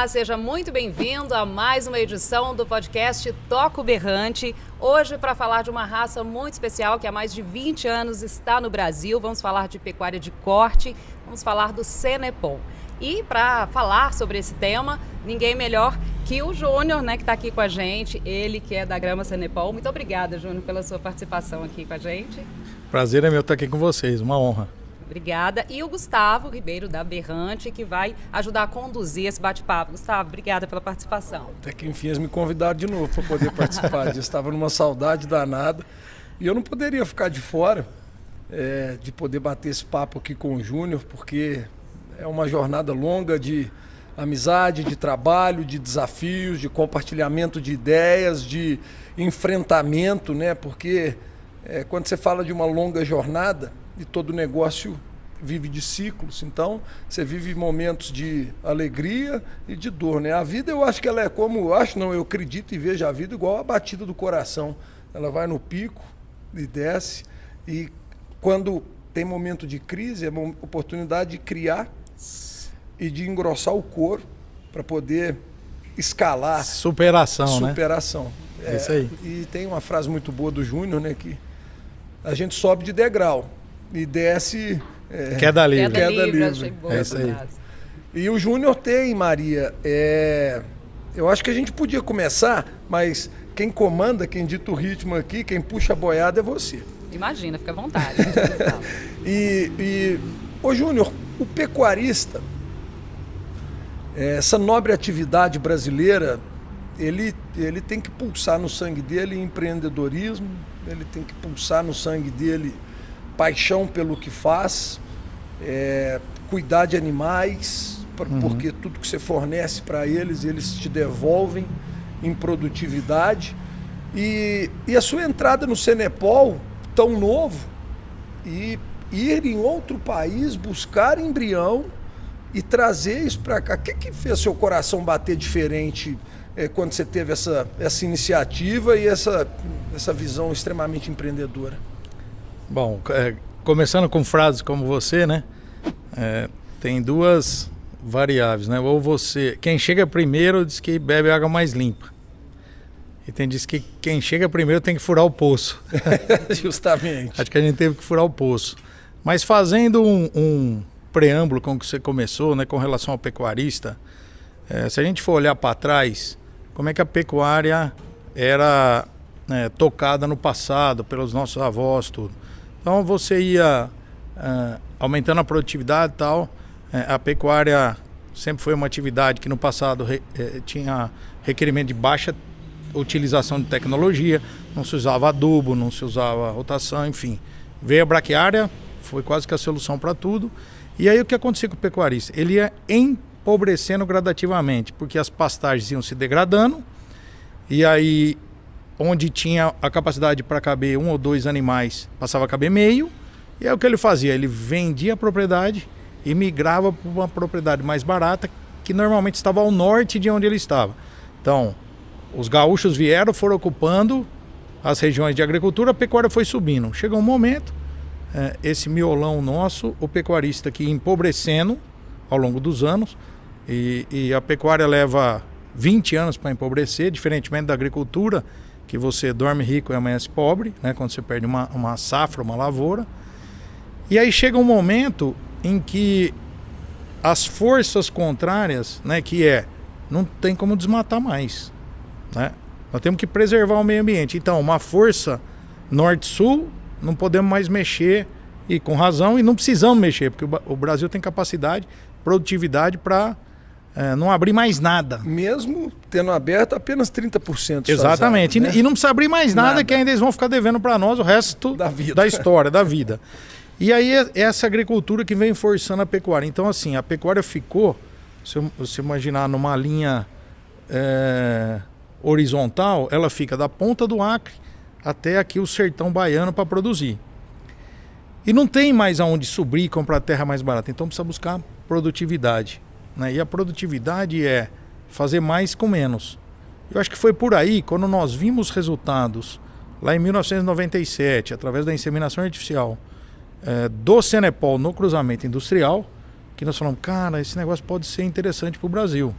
seja muito bem-vindo a mais uma edição do podcast Toca o Berrante. Hoje para falar de uma raça muito especial que há mais de 20 anos está no Brasil. Vamos falar de pecuária de corte, vamos falar do Senepol. E para falar sobre esse tema, ninguém melhor que o Júnior, né, que está aqui com a gente, ele que é da Grama Senepol. Muito obrigada, Júnior, pela sua participação aqui com a gente. Prazer é meu estar aqui com vocês, uma honra. Obrigada. E o Gustavo Ribeiro, da Berrante, que vai ajudar a conduzir esse bate-papo. Gustavo, obrigada pela participação. Até que enfim eles me convidaram de novo para poder participar disso. Estava numa saudade danada e eu não poderia ficar de fora de poder bater esse papo aqui com o Júnior, porque é uma jornada longa de amizade, de trabalho, de desafios, de compartilhamento de ideias, de enfrentamento, né? Porque quando você fala de uma longa jornada, e todo negócio vive de ciclos, então você vive momentos de alegria e de dor, né? A vida, eu acho que ela é como, eu acredito e vejo a vida igual a batida do coração. Ela vai no pico e desce, e quando tem momento de crise, é uma oportunidade de criar e de engrossar o couro para poder escalar. Superação, né? Superação. É isso aí. E tem uma frase muito boa do Júnior, né? Que a gente sobe de degrau e desce... Queda livre. Queda livre. Achei boa é isso aí. E o Júnior tem, Maria, eu acho que a gente podia começar, mas quem comanda, quem dita o ritmo aqui, quem puxa a boiada é você. Imagina, fica à vontade. Ô Júnior, o pecuarista, essa nobre atividade brasileira, ele tem que pulsar no sangue dele empreendedorismo, ele tem que pulsar no sangue dele paixão pelo que faz, cuidar de animais, porque tudo que você fornece para eles, eles te devolvem em produtividade. E a sua entrada no Senepol, tão novo, e ir em outro país, buscar embrião e trazer isso para cá. O que fez seu coração bater diferente quando você teve essa iniciativa e essa visão extremamente empreendedora? Bom, começando com frases como você, né? Tem duas variáveis, né? Ou quem chega primeiro diz que bebe água mais limpa. E diz que quem chega primeiro tem que furar o poço. Justamente. Acho que a gente teve que furar o poço. Mas fazendo um preâmbulo com o que você começou, né? Com relação ao pecuarista, se a gente for olhar para trás, como é que a pecuária era tocada no passado pelos nossos avós, tudo. Então você ia aumentando a produtividade e tal. A pecuária sempre foi uma atividade que no passado tinha requerimento de baixa utilização de tecnologia, não se usava adubo, não se usava rotação, enfim. Veio a braquiária, foi quase que a solução para tudo. E aí o que acontecia com o pecuarista? Ele ia empobrecendo gradativamente, porque as pastagens iam se degradando, e aí onde tinha a capacidade para caber 1 ou 2 animais, passava a caber meio, e aí o que ele fazia? Ele vendia a propriedade e migrava para uma propriedade mais barata, que normalmente estava ao norte de onde ele estava. Então, os gaúchos foram ocupando as regiões de agricultura, a pecuária foi subindo. Chegou um momento, esse miolão nosso, o pecuarista que ia empobrecendo ao longo dos anos, e a pecuária leva 20 anos para empobrecer, diferentemente da agricultura, que você dorme rico e amanhece pobre, né, quando você perde uma safra, uma lavoura. E aí chega um momento em que as forças contrárias, né, não tem como desmatar mais, né? Nós temos que preservar o meio ambiente. Então, uma força norte-sul, não podemos mais mexer, e com razão, e não precisamos mexer, porque o Brasil tem capacidade, produtividade para não abrir mais nada. Mesmo tendo aberto apenas 30%. Exatamente. Áreas, né? E não precisa abrir mais nada, que ainda eles vão ficar devendo para nós o resto da história, da vida. E aí é essa agricultura que vem forçando a pecuária. Então, assim, a pecuária ficou, se você imaginar numa linha horizontal, ela fica da ponta do Acre até aqui o sertão baiano para produzir. E não tem mais aonde subir e comprar terra mais barata. Então precisa buscar produtividade, né? E a produtividade é fazer mais com menos. Eu acho que foi por aí, quando nós vimos resultados, lá em 1997, através da inseminação artificial, do Senepol no cruzamento industrial, que nós falamos, cara, esse negócio pode ser interessante para o Brasil.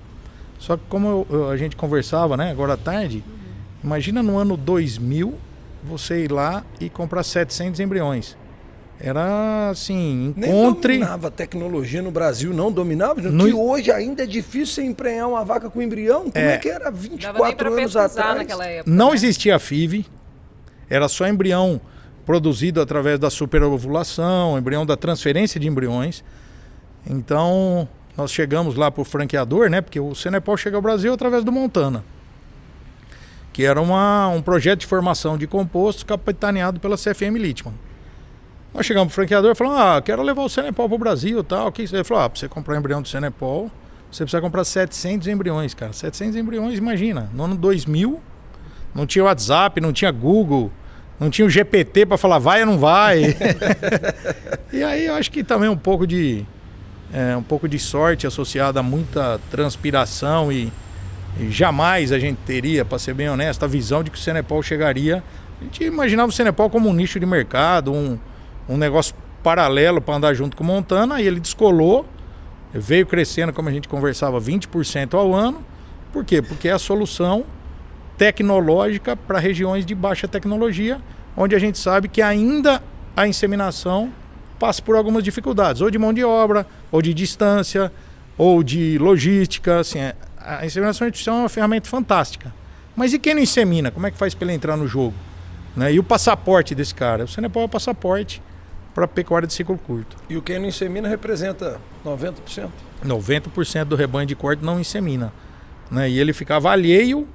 Só que como a gente conversava, né, agora à tarde, imagina no ano 2000 você ir lá e comprar 700 embriões. Era assim, encontre... Nem dominava a tecnologia no Brasil, não dominava? Que hoje ainda é difícil você emprenhar uma vaca com embrião? Como é que era 24 anos atrás? Naquela época, não né? existia FIV, era só embrião produzido através da superovulação, embrião da transferência de embriões. Então, nós chegamos lá para o franqueador, né? Porque o Senepol chega ao Brasil através do Montana, que era um projeto de formação de compostos capitaneado pela CFM Littmann. Nós chegamos pro franqueador e falamos, quero levar o Senepol pro Brasil e tal. Ele falou, pra você comprar um embrião do Senepol, você precisa comprar 700 embriões, cara. 700 embriões, imagina. No ano 2000, não tinha WhatsApp, não tinha Google, não tinha o GPT para falar vai ou não vai. E aí eu acho que também um pouco de sorte associada a muita transpiração e jamais a gente teria, para ser bem honesto, a visão de que o Senepol chegaria. A gente imaginava o Senepol como um nicho de mercado, um negócio paralelo para andar junto com o Montana, e ele descolou, veio crescendo, como a gente conversava, 20% ao ano. Por quê? Porque é a solução tecnológica para regiões de baixa tecnologia, onde a gente sabe que ainda a inseminação passa por algumas dificuldades, ou de mão de obra, ou de distância, ou de logística. Assim, a inseminação artificial é uma ferramenta fantástica. Mas e quem não insemina? Como é que faz para ele entrar no jogo? Né? E o passaporte desse cara? O Senepol é o passaporte para pecuária de ciclo curto. E o quem não insemina representa 90%? 90% do rebanho de corte não insemina. Né? E ele ficava alheio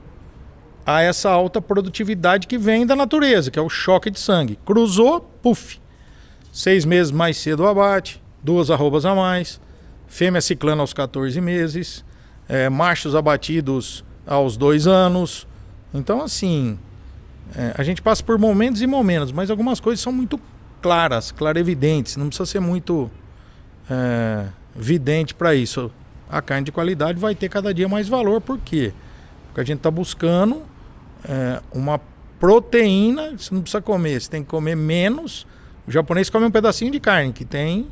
a essa alta produtividade que vem da natureza, que é o choque de sangue. Cruzou, puf! 6 meses mais cedo o abate, 2 arrobas a mais, fêmea ciclando aos 14 meses, machos abatidos aos 2 anos. Então, assim, a gente passa por momentos e momentos, mas algumas coisas são muito clarevidentes, não precisa ser muito vidente para isso. A carne de qualidade vai ter cada dia mais valor, por quê? Porque a gente está buscando uma proteína, você não precisa comer, você tem que comer menos. O japonês come um pedacinho de carne que tem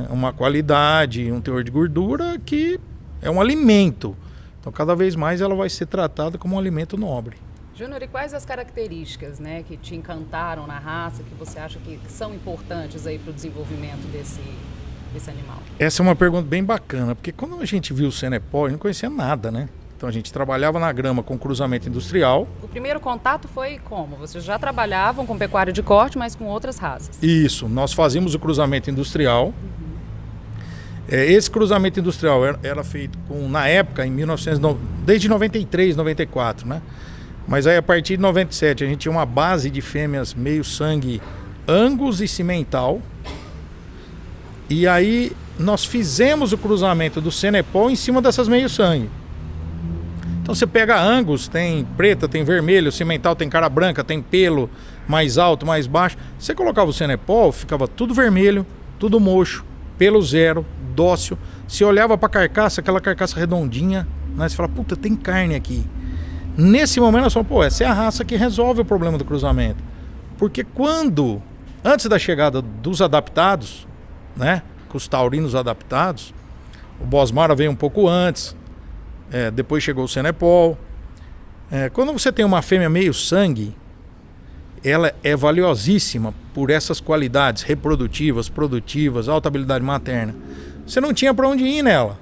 uma qualidade, um teor de gordura que é um alimento. Então, cada vez mais ela vai ser tratada como um alimento nobre. Júnior, e quais as características, né, que te encantaram na raça, que você acha que são importantes aí para o desenvolvimento desse animal? Essa é uma pergunta bem bacana, porque quando a gente viu o Senepol, a gente não conhecia nada, né? Então a gente trabalhava na grama com cruzamento industrial. O primeiro contato foi como? Vocês já trabalhavam com pecuária de corte, mas com outras raças? Isso, nós fazíamos o cruzamento industrial. Esse cruzamento industrial era feito na época, desde 93, 94, né? Mas aí a partir de 97 a gente tinha uma base de fêmeas meio sangue Angus e cimental. E aí nós fizemos o cruzamento do Senepol em cima dessas meio sangue. Então você pega Angus, tem preta, tem vermelho, cimental tem cara branca, tem pelo mais alto, mais baixo. Você colocava o Senepol, ficava tudo vermelho, tudo mocho, pelo zero, dócil. Você olhava para a carcaça, aquela carcaça redondinha, né? Você fala, puta, tem carne aqui. Nesse momento nós falamos, essa é a raça que resolve o problema do cruzamento. Porque antes da chegada dos adaptados, né, com os taurinos adaptados, o Bosmara veio um pouco antes, depois chegou o Senepol. Quando você tem uma fêmea meio sangue, ela é valiosíssima por essas qualidades reprodutivas, produtivas, alta habilidade materna. Você não tinha para onde ir nela.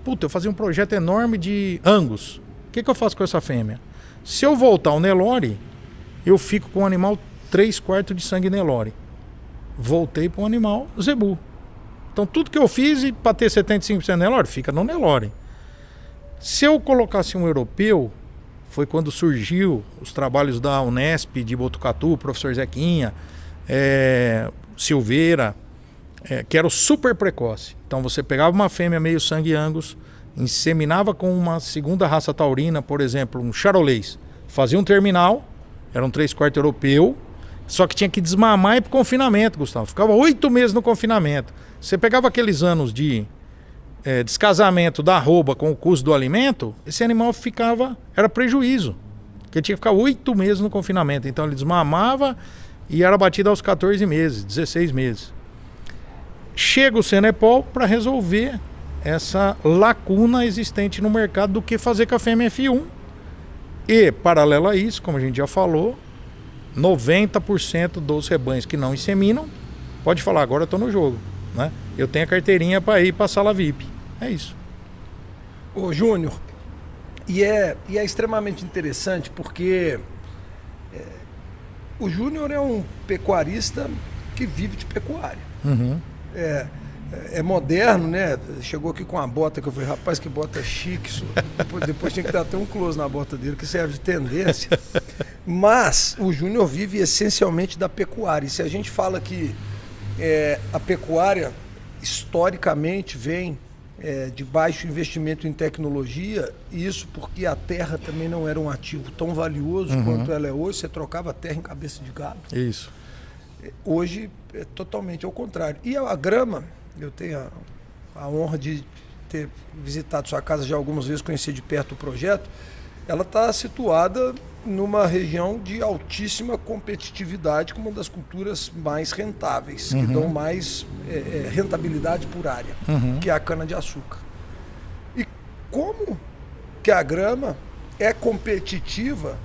Puta, eu fazia um projeto enorme de Angus. O que eu faço com essa fêmea? Se eu voltar ao Nelore, eu fico com um animal 3/4 de sangue Nelore. Voltei para um animal Zebu. Então tudo que eu fiz para ter 75% Nelore, fica no Nelore. Se eu colocasse um europeu, foi quando surgiu os trabalhos da Unesp, de Botucatu, professor Zequinha, Silveira, que era o super precoce. Então você pegava uma fêmea meio sangue Angus, inseminava com uma segunda raça taurina, por exemplo, um charolês, fazia um terminal, era um 3/4 europeu, só que tinha que desmamar e ir para o confinamento, Gustavo. Ficava 8 meses no confinamento. Você pegava aqueles anos de descasamento da arroba com o custo do alimento, esse animal era prejuízo, porque tinha que ficar 8 meses no confinamento. Então ele desmamava e era batido aos 14 meses, 16 meses. Chega o Senepol para resolver essa lacuna existente no mercado do que fazer café MF1. E, paralelo a isso, como a gente já falou, 90% dos rebanhos que não inseminam, pode falar, agora eu estou no jogo, né? Eu tenho a carteirinha para ir para a sala VIP. É isso. Ô Júnior, e é extremamente interessante porque o Júnior é um pecuarista que vive de pecuária. Uhum. É moderno, né? Chegou aqui com uma bota que eu falei, rapaz, que bota chique. Isso. Depois tinha que dar até um close na bota dele, que serve de tendência. Mas o Júnior vive essencialmente da pecuária. E se a gente fala que a pecuária, historicamente, vem de baixo investimento em tecnologia, isso porque a terra também não era um ativo tão valioso quanto ela é hoje. Você trocava terra em cabeça de gado. Isso. Hoje é totalmente ao contrário. E a grama, eu tenho a honra de ter visitado sua casa já algumas vezes, conhecer de perto o projeto. Ela está situada numa região de altíssima competitividade, com uma das culturas mais rentáveis, que dão mais rentabilidade por área, que é a cana-de-açúcar. E como que a grama é competitiva,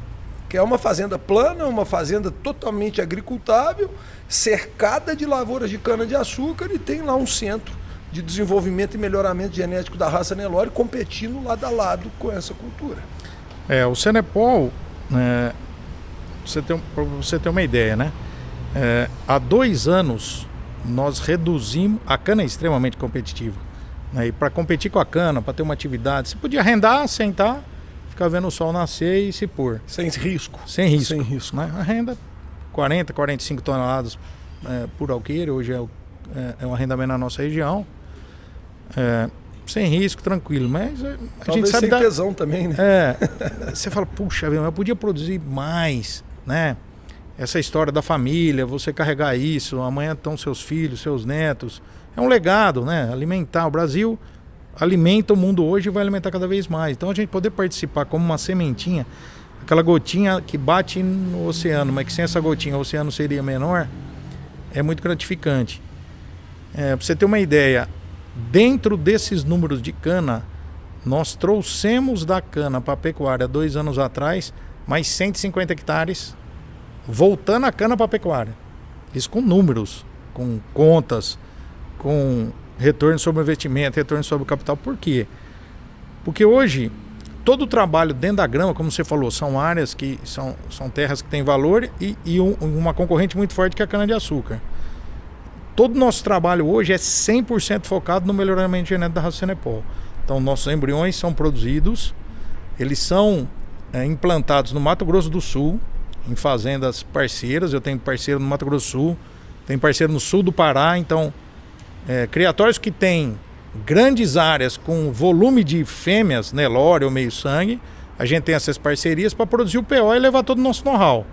que é uma fazenda plana, uma fazenda totalmente agricultável, cercada de lavouras de cana-de-açúcar, e tem lá um centro de desenvolvimento e melhoramento genético da raça Nelore competindo lado a lado com essa cultura. O Senepol, para você ter uma ideia, né? Há 2 anos nós reduzimos, a cana é extremamente competitiva, né? E para competir com a cana, para ter uma atividade, você podia arrendar, sentar, ficar vendo o sol nascer e se pôr. Sem risco. Sem risco. Sem risco. Né? A renda 40, 45 toneladas por alqueire, hoje é um arrendamento na nossa região. Sem risco, tranquilo, mas a gente sabe sem tesão também, né? Você fala, puxa, eu podia produzir mais, né? Essa história da família, você carregar isso, amanhã estão seus filhos, seus netos. É um legado, né? Alimentar. O Brasil alimenta o mundo hoje e vai alimentar cada vez mais. Então a gente poder participar como uma sementinha, aquela gotinha que bate no oceano, mas que sem essa gotinha o oceano seria menor, é muito gratificante. Para você ter uma ideia, dentro desses números de cana, nós trouxemos da cana para a pecuária 2 anos atrás, mais 150 hectares, voltando a cana para a pecuária. Isso com números, com contas, com retorno sobre o investimento, retorno sobre o capital. Por quê? Porque hoje, todo o trabalho dentro da grama, como você falou, são áreas que são terras que têm valor e uma concorrente muito forte que é a cana-de-açúcar. Todo o nosso trabalho hoje é 100% focado no melhoramento genético da raça Senepol. Então, nossos embriões são produzidos, eles são implantados no Mato Grosso do Sul, em fazendas parceiras. Eu tenho parceiro no Mato Grosso do Sul, tenho parceiro no sul do Pará. Então, criatórios que têm grandes áreas com volume de fêmeas, Nelore ou meio-sangue, a gente tem essas parcerias para produzir o PO e levar todo o nosso know-how.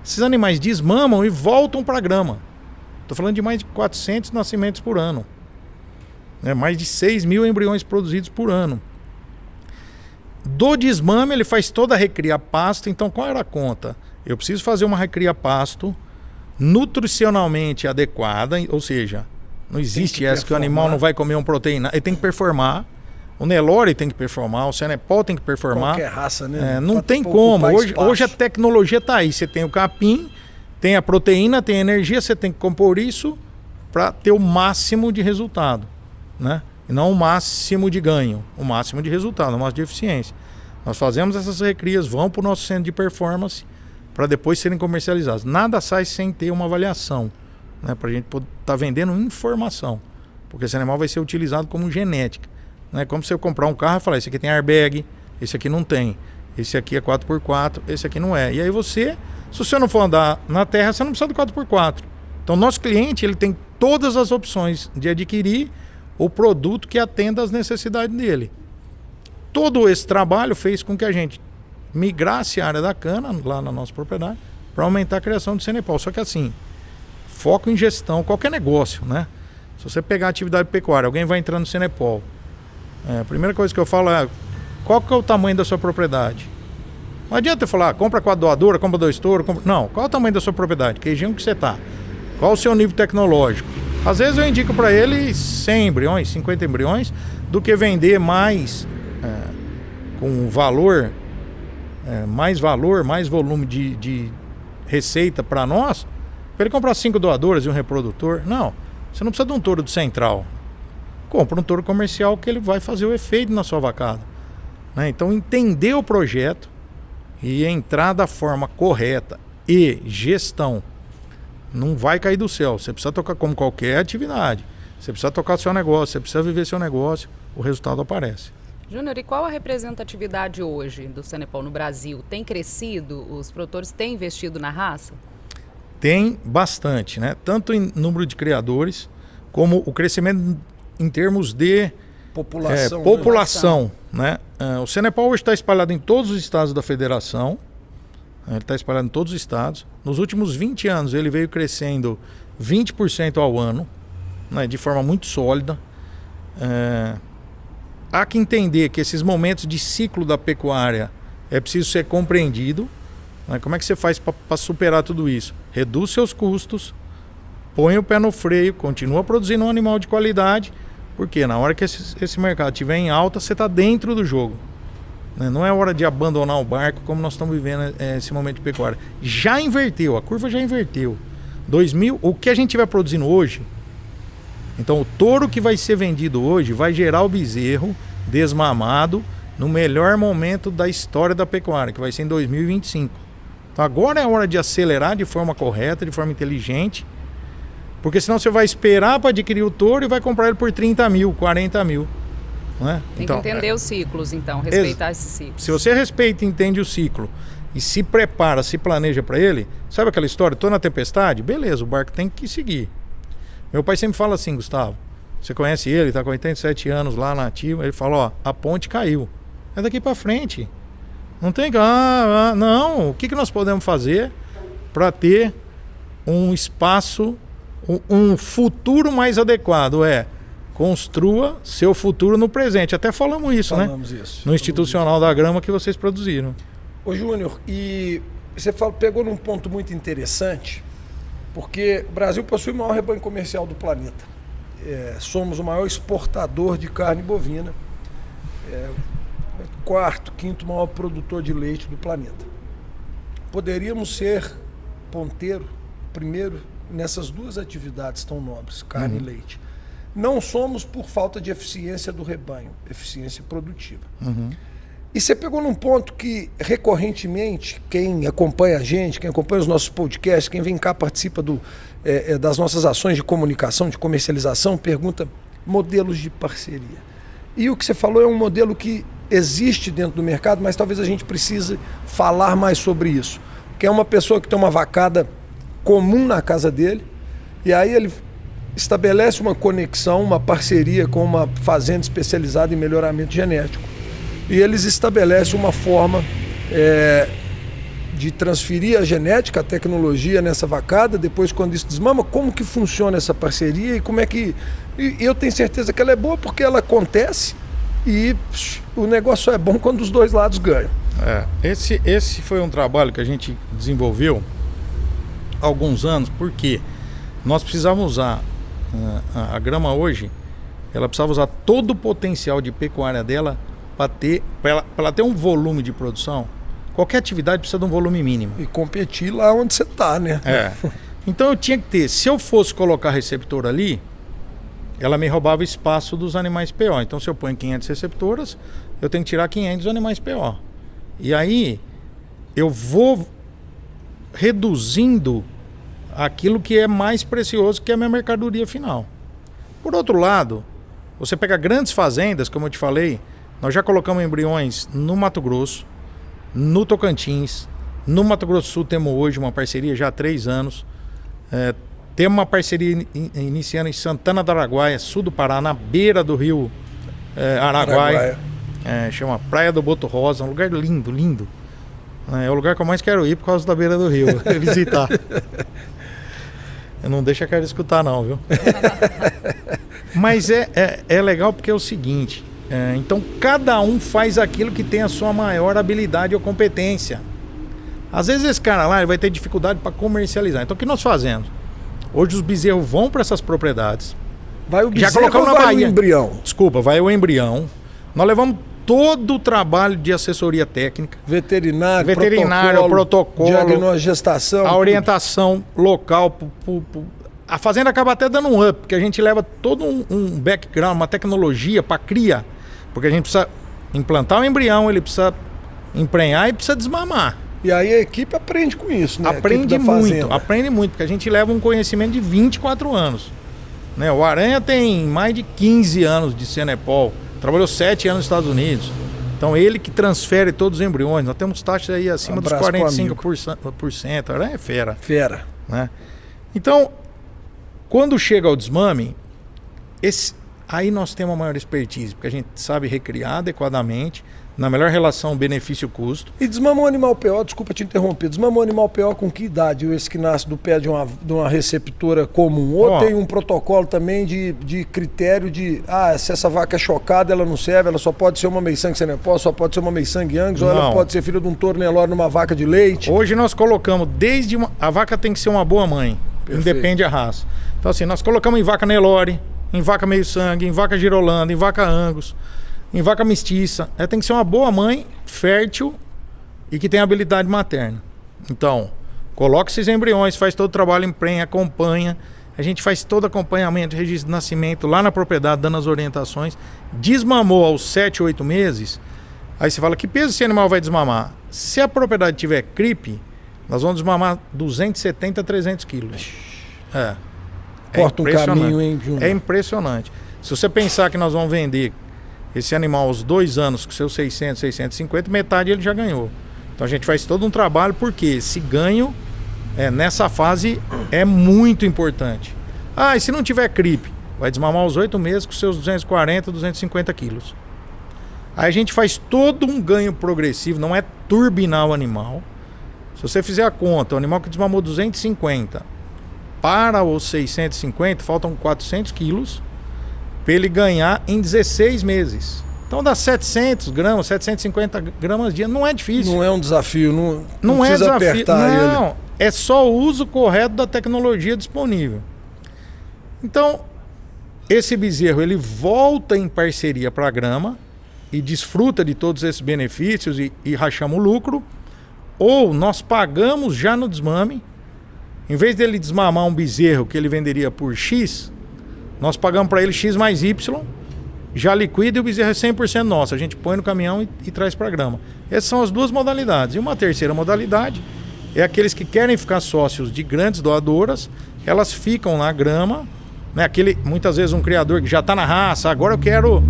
Esses animais desmamam e voltam para a grama. Estou falando de mais de 400 nascimentos por ano. Mais de 6 mil embriões produzidos por ano. Do desmame, ele faz toda a recria pasto. Então, qual era a conta? Eu preciso fazer uma recria pasto nutricionalmente adequada, ou seja, não existe essa que o animal não vai comer uma proteína. Ele tem que performar. O Nelore tem que performar, o Senepol tem que performar. Qualquer raça, né? Não tem como. Hoje a tecnologia está aí. Você tem o capim, tem a proteína, tem a energia, você tem que compor isso para ter o máximo de resultado, né? E não o máximo de ganho, o máximo de resultado, o máximo de eficiência. Nós fazemos essas recrias, vão para o nosso centro de performance para depois serem comercializados. Nada sai sem ter uma avaliação, né? Para a gente estar vendendo informação, porque esse animal vai ser utilizado como genética, né? Como se eu comprar um carro e falar, esse aqui tem airbag, esse aqui não tem, esse aqui é 4x4, esse aqui não é. E aí você... Se você não for andar na terra, você não precisa do 4x4. Então, nosso cliente ele tem todas as opções de adquirir o produto que atenda às necessidades dele. Todo esse trabalho fez com que a gente migrasse a área da cana, lá na nossa propriedade, para aumentar a criação de Senepol. Só que assim, foco em gestão, qualquer negócio, né? Se você pegar a atividade pecuária, alguém vai entrar no Senepol. A primeira coisa que eu falo é, qual que é o tamanho da sua propriedade? Não adianta eu falar, compra com a doadora, compra 2 touros, compra... Não, qual é o tamanho da sua propriedade? Que região que você está? Qual o seu nível tecnológico? Às vezes eu indico para ele 100 embriões, 50 embriões, do que vender mais com valor, mais volume de receita para nós, para ele comprar 5 doadoras e um reprodutor. Não, você não precisa de um touro de central. Compra um touro comercial que ele vai fazer o efeito na sua vacada. Né? Então, entender o projeto e entrar da forma correta e gestão não vai cair do céu. Você precisa tocar como qualquer atividade. Você precisa tocar seu negócio, você precisa viver seu negócio, o resultado aparece. Júnior, e qual a representatividade hoje do Sanepol no Brasil? Tem crescido? Os produtores têm investido na raça? Tem bastante, né? Tanto em número de criadores, como o crescimento em termos de população, né? O Sanepol hoje está espalhado em todos os estados da federação. Ele está espalhado em todos os estados. Nos últimos 20 anos ele veio crescendo 20% ao ano, né? De forma muito sólida. Há que entender que esses momentos de ciclo da pecuária é preciso ser compreendido. Né? Como é que você faz para superar tudo isso? Reduz seus custos, põe o pé no freio, continua produzindo um animal de qualidade, porque na hora que esse mercado estiver em alta, você está dentro do jogo. Né? Não é hora de abandonar o barco como nós estamos vivendo esse momento de pecuária. Já inverteu, a curva já inverteu. O que a gente estiver produzindo hoje, então o touro que vai ser vendido hoje vai gerar o bezerro desmamado no melhor momento da história da pecuária, que vai ser em 2025. Então agora é hora de acelerar de forma correta, de forma inteligente, porque senão você vai esperar para adquirir o touro e vai comprar ele por 30 mil, 40 mil. Né? Tem que entender os ciclos, então, respeitar esses ciclos. Se você respeita e entende o ciclo e se prepara, se planeja para ele, sabe aquela história, estou na tempestade? Beleza, o barco tem que seguir. Meu pai sempre fala assim, Gustavo, você conhece ele, está com 87 anos lá na ativa, ele fala, ó, a ponte caiu. É daqui para frente. Não tem que... não, o que nós podemos fazer para ter um espaço, um futuro mais adequado? Construa seu futuro no presente. Até falamos isso, Isso. No Institucional da Grama que vocês produziram. Ô Júnior, e você pegou num ponto muito interessante, porque o Brasil possui o maior rebanho comercial do planeta. Somos o maior exportador de carne bovina. Quarto, quinto maior produtor de leite do planeta. Poderíamos ser ponteiro, primeiro, nessas duas atividades tão nobres, carne e leite. Não somos por falta de eficiência do rebanho, eficiência produtiva. E você pegou num ponto que, recorrentemente, quem acompanha a gente, quem acompanha os nossos podcasts, quem vem cá participa das nossas ações de comunicação, de comercialização, pergunta modelos de parceria. E o que você falou é um modelo que existe dentro do mercado, mas talvez a gente precise falar mais sobre isso. Que é uma pessoa que tem uma vacada comum na casa dele, e aí ele estabelece uma conexão, uma parceria com uma fazenda especializada em melhoramento genético. E eles estabelecem uma forma de transferir a genética, a tecnologia nessa vacada. Depois, quando isso desmama, como que funciona essa parceria e como é que... E eu tenho certeza que ela é boa porque ela acontece e o negócio só é bom quando os dois lados ganham. Esse foi um trabalho que a gente desenvolveu há alguns anos, porque nós precisávamos usar a grama hoje, ela precisava usar todo o potencial de pecuária dela para ela ter um volume de produção. Qualquer atividade precisa de um volume mínimo. E competir lá onde você está, né? Então eu tinha que ter, se eu fosse colocar receptor ali, ela me roubava espaço dos animais PO. Então se eu ponho 500 receptoras, eu tenho que tirar 500 animais PO. E aí eu vou reduzindo aquilo que é mais precioso, que é a minha mercadoria final. Por outro lado, você pega grandes fazendas, como eu te falei, nós já colocamos embriões no Mato Grosso, no Tocantins, no Mato Grosso do Sul temos hoje uma parceria já há 3 anos. Temos uma parceria iniciando em Santana do Araguaia, sul do Pará, na beira do rio Araguaia. Chama Praia do Boto Rosa, um lugar lindo, lindo. É o lugar que eu mais quero ir por causa da beira do rio, visitar. Não deixa a cara escutar não, viu? Mas é legal porque é o seguinte, então cada um faz aquilo que tem a sua maior habilidade ou competência. Às vezes esse cara lá ele vai ter dificuldade para comercializar. Então o que nós fazemos? Hoje os bezerros vão para essas propriedades. Vai o bezerro Já colocamos ou na vai Bahia. o embrião? Desculpa, vai o embrião. Nós levamos todo o trabalho de assessoria técnica, Veterinário, protocolo, diagnóstico, gestação. a orientação local. A fazenda acaba até dando um up, porque a gente leva todo um background, uma tecnologia para cria. Porque a gente precisa implantar o embrião, ele precisa emprenhar e precisa desmamar. E aí a equipe aprende com isso, né? Aprende muito, porque a gente leva um conhecimento de 24 anos. Né? O Aranha tem mais de 15 anos de Senepol, trabalhou 7 anos nos Estados Unidos. Então ele que transfere todos os embriões. Nós temos taxas aí acima dos 45%. A Aranha é fera. Fera. Né? Então, quando chega ao desmame, aí nós temos a maior expertise, porque a gente sabe recriar adequadamente, na melhor relação benefício-custo. E desmamou um animal PO, desculpa te interromper, desmamou um animal PO com que idade? Esse que nasce do pé de uma receptora comum? Ou tem um protocolo também de critério de, se essa vaca é chocada, ela não serve, ela só pode ser uma meiçangue Senepol, só pode ser uma meiçangue Angus, ou ela pode ser filha de um touro Nelore numa vaca de leite? Hoje nós colocamos a vaca tem que ser uma boa mãe, independe da raça. Então assim, nós colocamos em vaca Nelore, em vaca meio sangue, em vaca girolanda, em vaca Angus, em vaca mestiça. Tem que ser uma boa mãe, fértil e que tenha habilidade materna. Então, coloca esses embriões, faz todo o trabalho, emprenha, acompanha. A gente faz todo acompanhamento, registro de nascimento lá na propriedade, dando as orientações. Desmamou aos 7, 8 meses. Aí você fala, que peso esse animal vai desmamar? Se a propriedade tiver CRIP, nós vamos desmamar 270 a 300 quilos. Corta um caminho, hein, Júnior? É impressionante. Se você pensar que nós vamos vender esse animal aos 2 anos com seus 600, 650, metade ele já ganhou. Então a gente faz todo um trabalho, porque esse ganho nessa fase é muito importante. E se não tiver CRIP, vai desmamar aos 8 meses com seus 240, 250 quilos. Aí a gente faz todo um ganho progressivo, não é turbinar o animal. Se você fizer a conta, o animal que desmamou 250 para os 650, faltam 400 quilos para ele ganhar em 16 meses. Então dá 700 gramas, 750 gramas dia, não é difícil. Não é um desafio, não é precisa desafio. apertar ele. É só o uso correto da tecnologia disponível. Então, esse bezerro, ele volta em parceria para a grama e desfruta de todos esses benefícios e rachamos o lucro, ou nós pagamos já no desmame. Em vez dele desmamar um bezerro que ele venderia por X, nós pagamos para ele X mais Y, já liquida e o bezerro é 100% nosso. A gente põe no caminhão e traz para a grama. Essas são as duas modalidades. E uma terceira modalidade é aqueles que querem ficar sócios de grandes doadoras, elas ficam na grama, né? Muitas vezes um criador que já está na raça, agora eu quero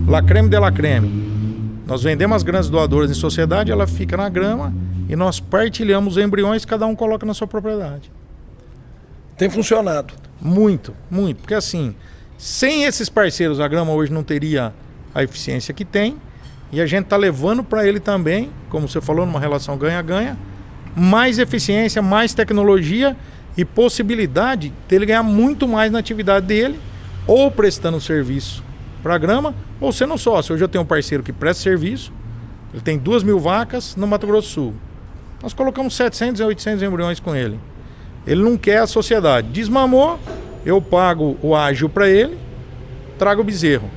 la creme de la creme. Nós vendemos as grandes doadoras em sociedade, ela fica na grama e nós partilhamos os embriões, cada um coloca na sua propriedade. Tem funcionado. Muito, muito. Porque assim, sem esses parceiros, a grama hoje não teria a eficiência que tem. E a gente está levando para ele também, como você falou, numa relação ganha-ganha, mais eficiência, mais tecnologia e possibilidade dele ganhar muito mais na atividade dele, ou prestando serviço para a grama, ou sendo sócio. Hoje eu tenho um parceiro que presta serviço, ele tem 2.000 vacas no Mato Grosso do Sul. Nós colocamos 700 a 800 embriões com ele. Ele não quer a sociedade. Desmamou, eu pago o ágil para ele, trago o bezerro.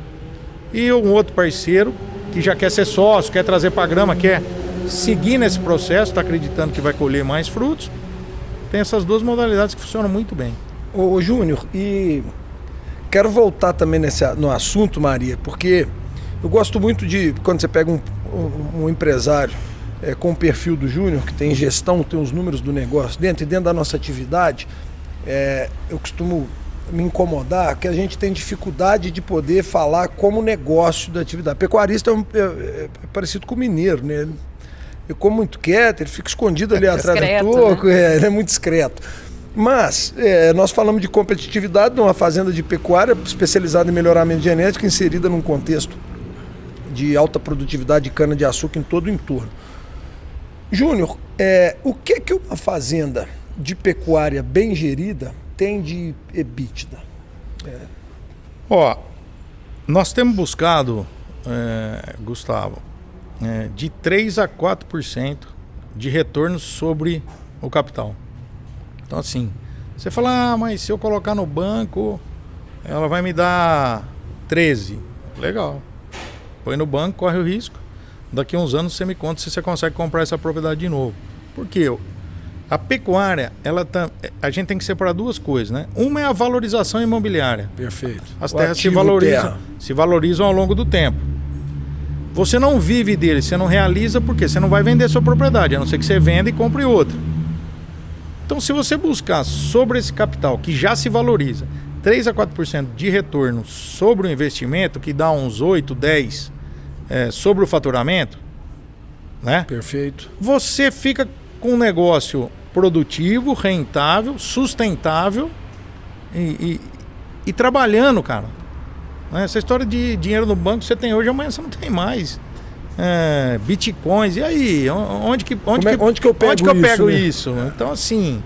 E um outro parceiro que já quer ser sócio, quer trazer para a grama, quer seguir nesse processo, está acreditando que vai colher mais frutos. Tem essas duas modalidades que funcionam muito bem. Ô Júnior, e quero voltar também no assunto, Maria, porque eu gosto muito de, quando você pega um empresário com o perfil do Júnior, que tem gestão, tem os números do negócio dentro da nossa atividade, eu costumo me incomodar que a gente tem dificuldade de poder falar como negócio da atividade. Pecuarista é parecido com o mineiro, né? Ele come muito quieto, ele fica escondido ali atrás do toco, né? Ele é muito discreto. Mas nós falamos de competitividade numa fazenda de pecuária especializada em melhoramento genético, inserida num contexto de alta produtividade de cana-de-açúcar em todo o entorno. Júnior, o que uma fazenda de pecuária bem gerida tem de EBITDA? Nós temos buscado, Gustavo, de 3 a 4% de retorno sobre o capital. Então, assim, Você fala, mas se eu colocar no banco, ela vai me dar 13. Legal. Põe no banco, corre o risco. Daqui a uns anos você me conta se você consegue comprar essa propriedade de novo. Por quê? A pecuária, a gente tem que separar duas coisas, né? Uma é a valorização imobiliária. Perfeito. As terras se valorizam ao longo do tempo. Você não vive dele, você não realiza, porque você não vai vender sua propriedade, a não ser que você venda e compre outra. Então, se você buscar sobre esse capital, que já se valoriza, 3 a 4% de retorno sobre o investimento, que dá uns 8, 10 sobre o faturamento, né? Perfeito. Você fica com um negócio produtivo, rentável, sustentável e trabalhando, cara. Essa história de dinheiro no banco você tem hoje, amanhã você não tem mais. Bitcoins, e aí? Onde que eu pego isso? Né? Então, assim,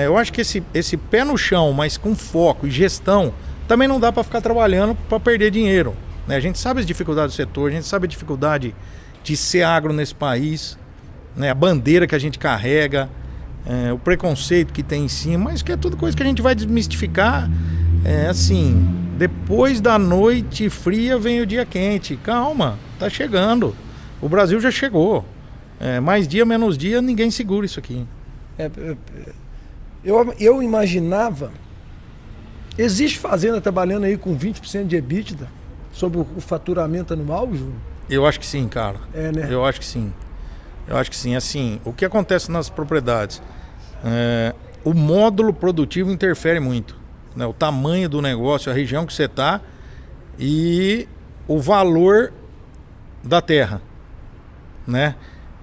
eu acho que esse pé no chão, mas com foco e gestão, também não dá para ficar trabalhando para perder dinheiro. Né? A gente sabe as dificuldades do setor, a gente sabe a dificuldade de ser agro nesse país, né? A bandeira que a gente carrega, o preconceito que tem em cima, mas que é tudo coisa que a gente vai desmistificar. Assim, depois da noite fria vem o dia quente. Calma, tá chegando. O Brasil já chegou. Mais dia, menos dia, ninguém segura isso aqui. Eu imaginava... Existe fazenda trabalhando aí com 20% de EBITDA sobre o faturamento anual, Júnior? Eu acho que sim, cara. Né? Eu acho que sim. Eu acho que sim. Assim, o que acontece nas propriedades? O módulo produtivo interfere muito. Né? O tamanho do negócio, a região que você está e o valor da terra, né?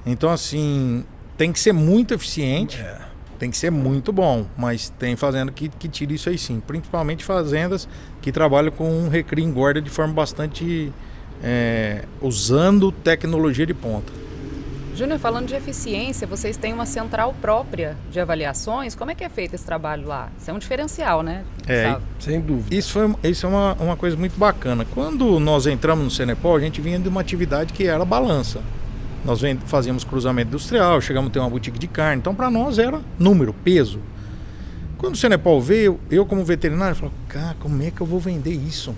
Então, assim, tem que ser muito eficiente, tem que ser muito bom, mas tem fazenda que tira isso aí sim, principalmente fazendas que trabalham com recria e engorda de forma bastante usando tecnologia de ponta. Júnior, falando de eficiência, vocês têm uma central própria de avaliações. Como é que é feito esse trabalho lá? Isso é um diferencial, né? Sem dúvida. Isso é uma coisa muito bacana. Quando nós entramos no Senepol, a gente vinha de uma atividade que era balança. Nós fazíamos cruzamento industrial, chegamos a ter uma boutique de carne. Então, para nós era número, peso. Quando o Senepol veio, eu como veterinário, falei, cara, como é que eu vou vender isso?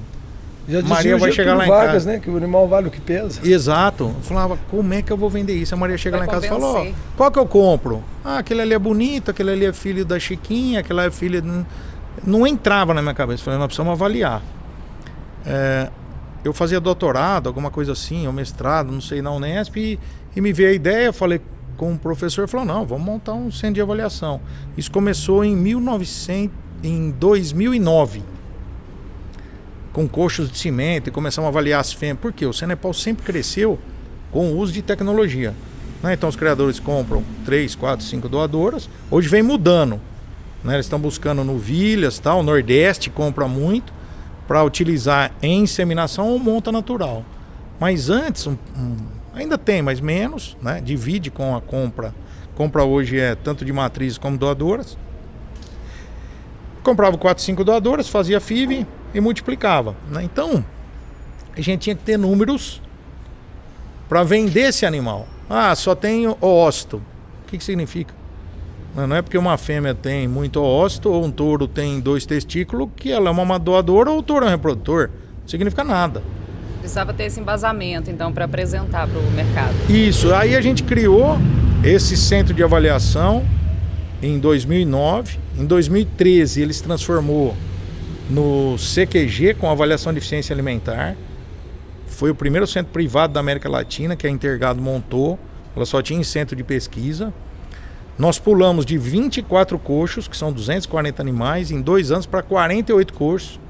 Já dizia Maria vai chegar lá em Vargas, casa, né? Que o animal vale o que pesa. Exato. Eu falava, como é que eu vou vender isso? A Maria chega lá em casa e fala, qual que eu compro? Aquele ali é bonito, aquele ali é filho da Chiquinha, aquela é filha... Não entrava na minha cabeça. Eu falei, nós precisamos avaliar. Eu fazia doutorado, alguma coisa assim, ou mestrado, não sei, na Unesp, e me veio a ideia, falei com o professor, falou, não, vamos montar um centro de avaliação. Isso começou em 2009. Com coxos de cimento e começamos a avaliar as fêmeas. Por quê? O Senepol sempre cresceu com o uso de tecnologia. Né? Então os criadores compram 3, 4, 5 doadoras. Hoje vem mudando. Né? Eles estão buscando novilhas, tal. O Nordeste compra muito para utilizar em inseminação ou monta natural. Mas antes, ainda tem, mas menos. Né? Divide com a compra. Compra hoje é tanto de matrizes como doadoras. Comprava 4, 5 doadoras, fazia FIV e multiplicava, né? Então, a gente tinha que ter números para vender esse animal. Só tem ócito. O que significa? Não é porque uma fêmea tem muito ócito ou um touro tem 2 testículos que ela é uma doadora ou o touro é um reprodutor. Não significa nada. Precisava ter esse embasamento, então, para apresentar para o mercado. Isso. Aí a gente criou esse centro de avaliação em 2009. Em 2013 ele se transformou no CQG, com avaliação de eficiência alimentar. Foi o primeiro centro privado da América Latina que a Intergado montou. Ela só tinha centro de pesquisa. Nós pulamos de 24 coxos, que são 240 animais, em 2 anos para 48 coxos.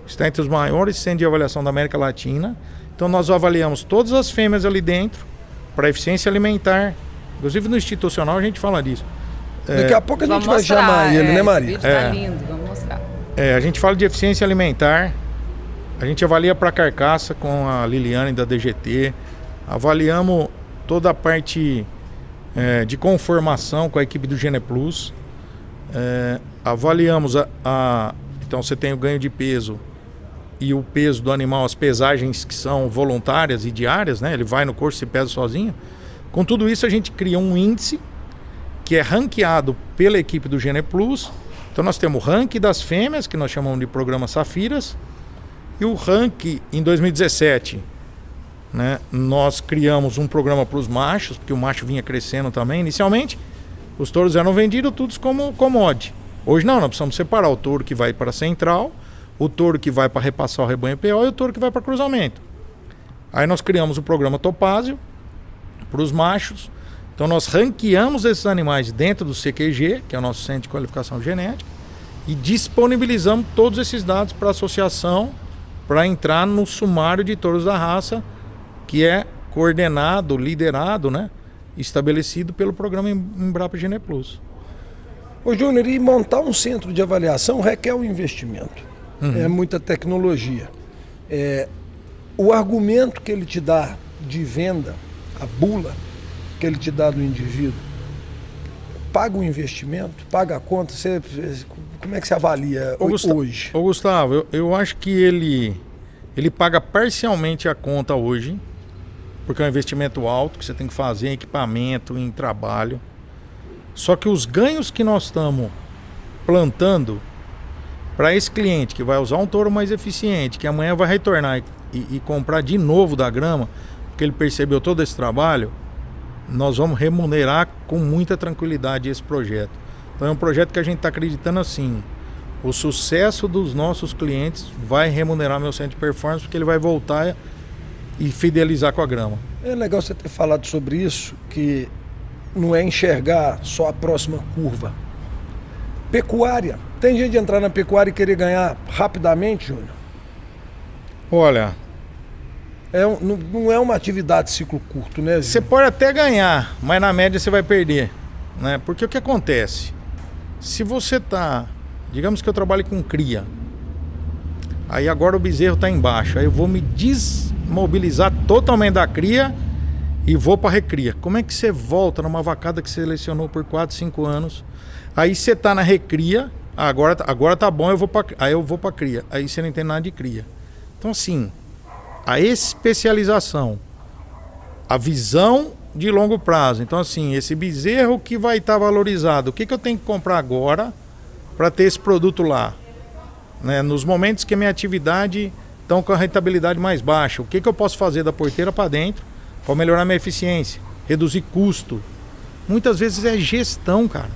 Está entre os maiores centros de avaliação da América Latina. Então nós avaliamos todas as fêmeas ali dentro para eficiência alimentar. Inclusive no institucional a gente fala disso. Daqui a pouco a gente vai chamar ele, né, Maria? Esse vídeo tá lindo, vamos mostrar. A gente fala de eficiência alimentar, a gente avalia para carcaça com a Liliane da DGT, avaliamos toda a parte de conformação com a equipe do Geneplus, avaliamos então você tem o ganho de peso e o peso do animal, as pesagens que são voluntárias e diárias, né? Ele vai no corpo e se pesa sozinho. Com tudo isso a gente cria um índice que é ranqueado pela equipe do Geneplus, Então nós temos o ranking das fêmeas, que nós chamamos de programa Safiras, e o ranking em 2017, né, nós criamos um programa para os machos, porque o macho vinha crescendo também. Inicialmente, os touros eram vendidos todos como commodity. Hoje não, nós precisamos separar o touro que vai para a central, o touro que vai para repassar o rebanho PO e o touro que vai para cruzamento. Aí nós criamos o programa Topázio para os machos. Então nós ranqueamos esses animais dentro do CQG, que é o nosso Centro de Qualificação Genética, e disponibilizamos todos esses dados para a associação para entrar no sumário de touros da raça, que é coordenado, liderado, né, estabelecido pelo programa Embrapa Gene Plus. Ô Júnior, e montar um centro de avaliação requer um investimento. É muita tecnologia. O argumento que ele te dá de venda, a bula que ele te dá do indivíduo, paga o investimento, paga a conta? Como é que você avalia hoje? Ô Gustavo, eu acho que ele paga parcialmente a conta hoje, porque é um investimento alto que você tem que fazer em equipamento, em trabalho. Só que os ganhos que nós estamos plantando para esse cliente que vai usar um touro mais eficiente, que amanhã vai retornar e comprar de novo da grama, porque ele percebeu todo esse trabalho, nós vamos remunerar com muita tranquilidade esse projeto. Então é um projeto que a gente está acreditando assim, o sucesso dos nossos clientes vai remunerar meu centro de performance, porque ele vai voltar e fidelizar com a grama. É legal você ter falado sobre isso, que não é enxergar só a próxima curva. Pecuária. Tem gente de entrar na pecuária e querer ganhar rapidamente, Júnior? Olha, não é uma atividade de ciclo curto, né? Você pode até ganhar, mas na média você vai perder, né? Porque o que acontece? Se você tá, digamos que eu trabalho com cria, aí agora o bezerro tá embaixo, aí eu vou me desmobilizar totalmente da cria e vou para recria. Como é que você volta numa vacada que você selecionou por 4, 5 anos? Aí você tá na recria, agora tá bom, aí eu vou para cria. Aí você não entende nada de cria. Então assim, a especialização, a visão de longo prazo. Então assim, esse bezerro que vai estar valorizado, o que eu tenho que comprar agora para ter esse produto lá? Né? Nos momentos que a minha atividade está com a rentabilidade mais baixa, o que eu posso fazer da porteira para dentro para melhorar minha eficiência, reduzir custo? Muitas vezes é gestão, cara.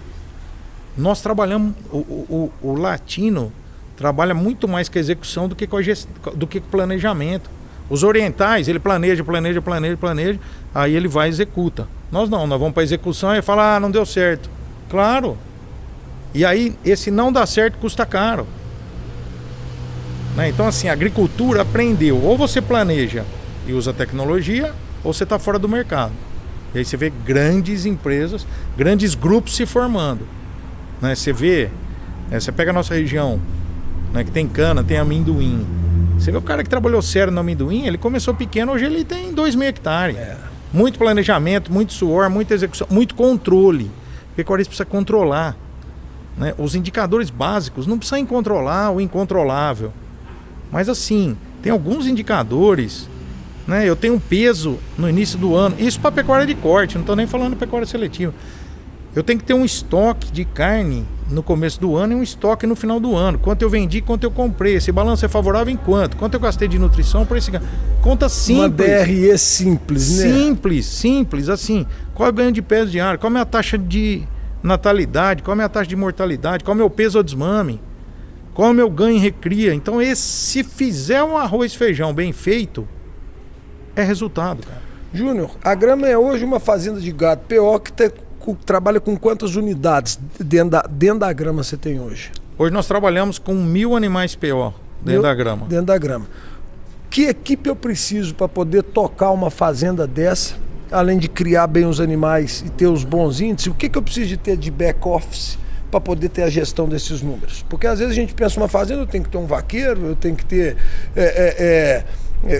Nós trabalhamos, o latino trabalha muito mais com a execução do que com o planejamento. Os orientais, ele planeja, aí ele vai e executa. Nós não, nós vamos para a execução e fala, não deu certo. Claro. E aí, esse não dá certo custa caro. Né? Então assim, a agricultura aprendeu, ou você planeja e usa tecnologia, ou você está fora do mercado. E aí você vê grandes empresas, grandes grupos se formando. Né? Você vê, você pega a nossa região, né, que tem cana, tem amendoim. Você vê o cara que trabalhou sério no amendoim, ele começou pequeno, hoje ele tem 2.000 hectares. Muito planejamento, muito suor, muita execução, muito controle. O pecuarista precisa controlar. Né? Os indicadores básicos não precisam controlar o incontrolável. Mas assim, tem alguns indicadores, né? Eu tenho um peso no início do ano, isso para pecuária de corte, não estou nem falando pecuária seletiva. Eu tenho que ter um estoque de carne no começo do ano e um estoque no final do ano. Quanto eu vendi, quanto eu comprei. Esse balanço é favorável em quanto? Quanto eu gastei de nutrição para esse... Conta simples. Uma DRE simples, né? Simples, assim. Qual é o ganho de peso diário? Qual é a minha taxa de natalidade? Qual é a minha taxa de mortalidade? Qual é o meu peso ao desmame? Qual é o meu ganho em recria? Então, se fizer um arroz e feijão bem feito, é resultado, cara. Júnior, a Grama é hoje uma fazenda de gado PO que trabalha com quantas unidades dentro da Grama você tem hoje? Hoje nós trabalhamos com 1.000 animais PO dentro da Grama. Dentro da Grama. Que equipe eu preciso para poder tocar uma fazenda dessa, além de criar bem os animais e ter os bons índices? O que eu preciso de ter de back-office para poder ter a gestão desses números? Porque às vezes a gente pensa uma fazenda, eu tenho que ter um vaqueiro, eu tenho que ter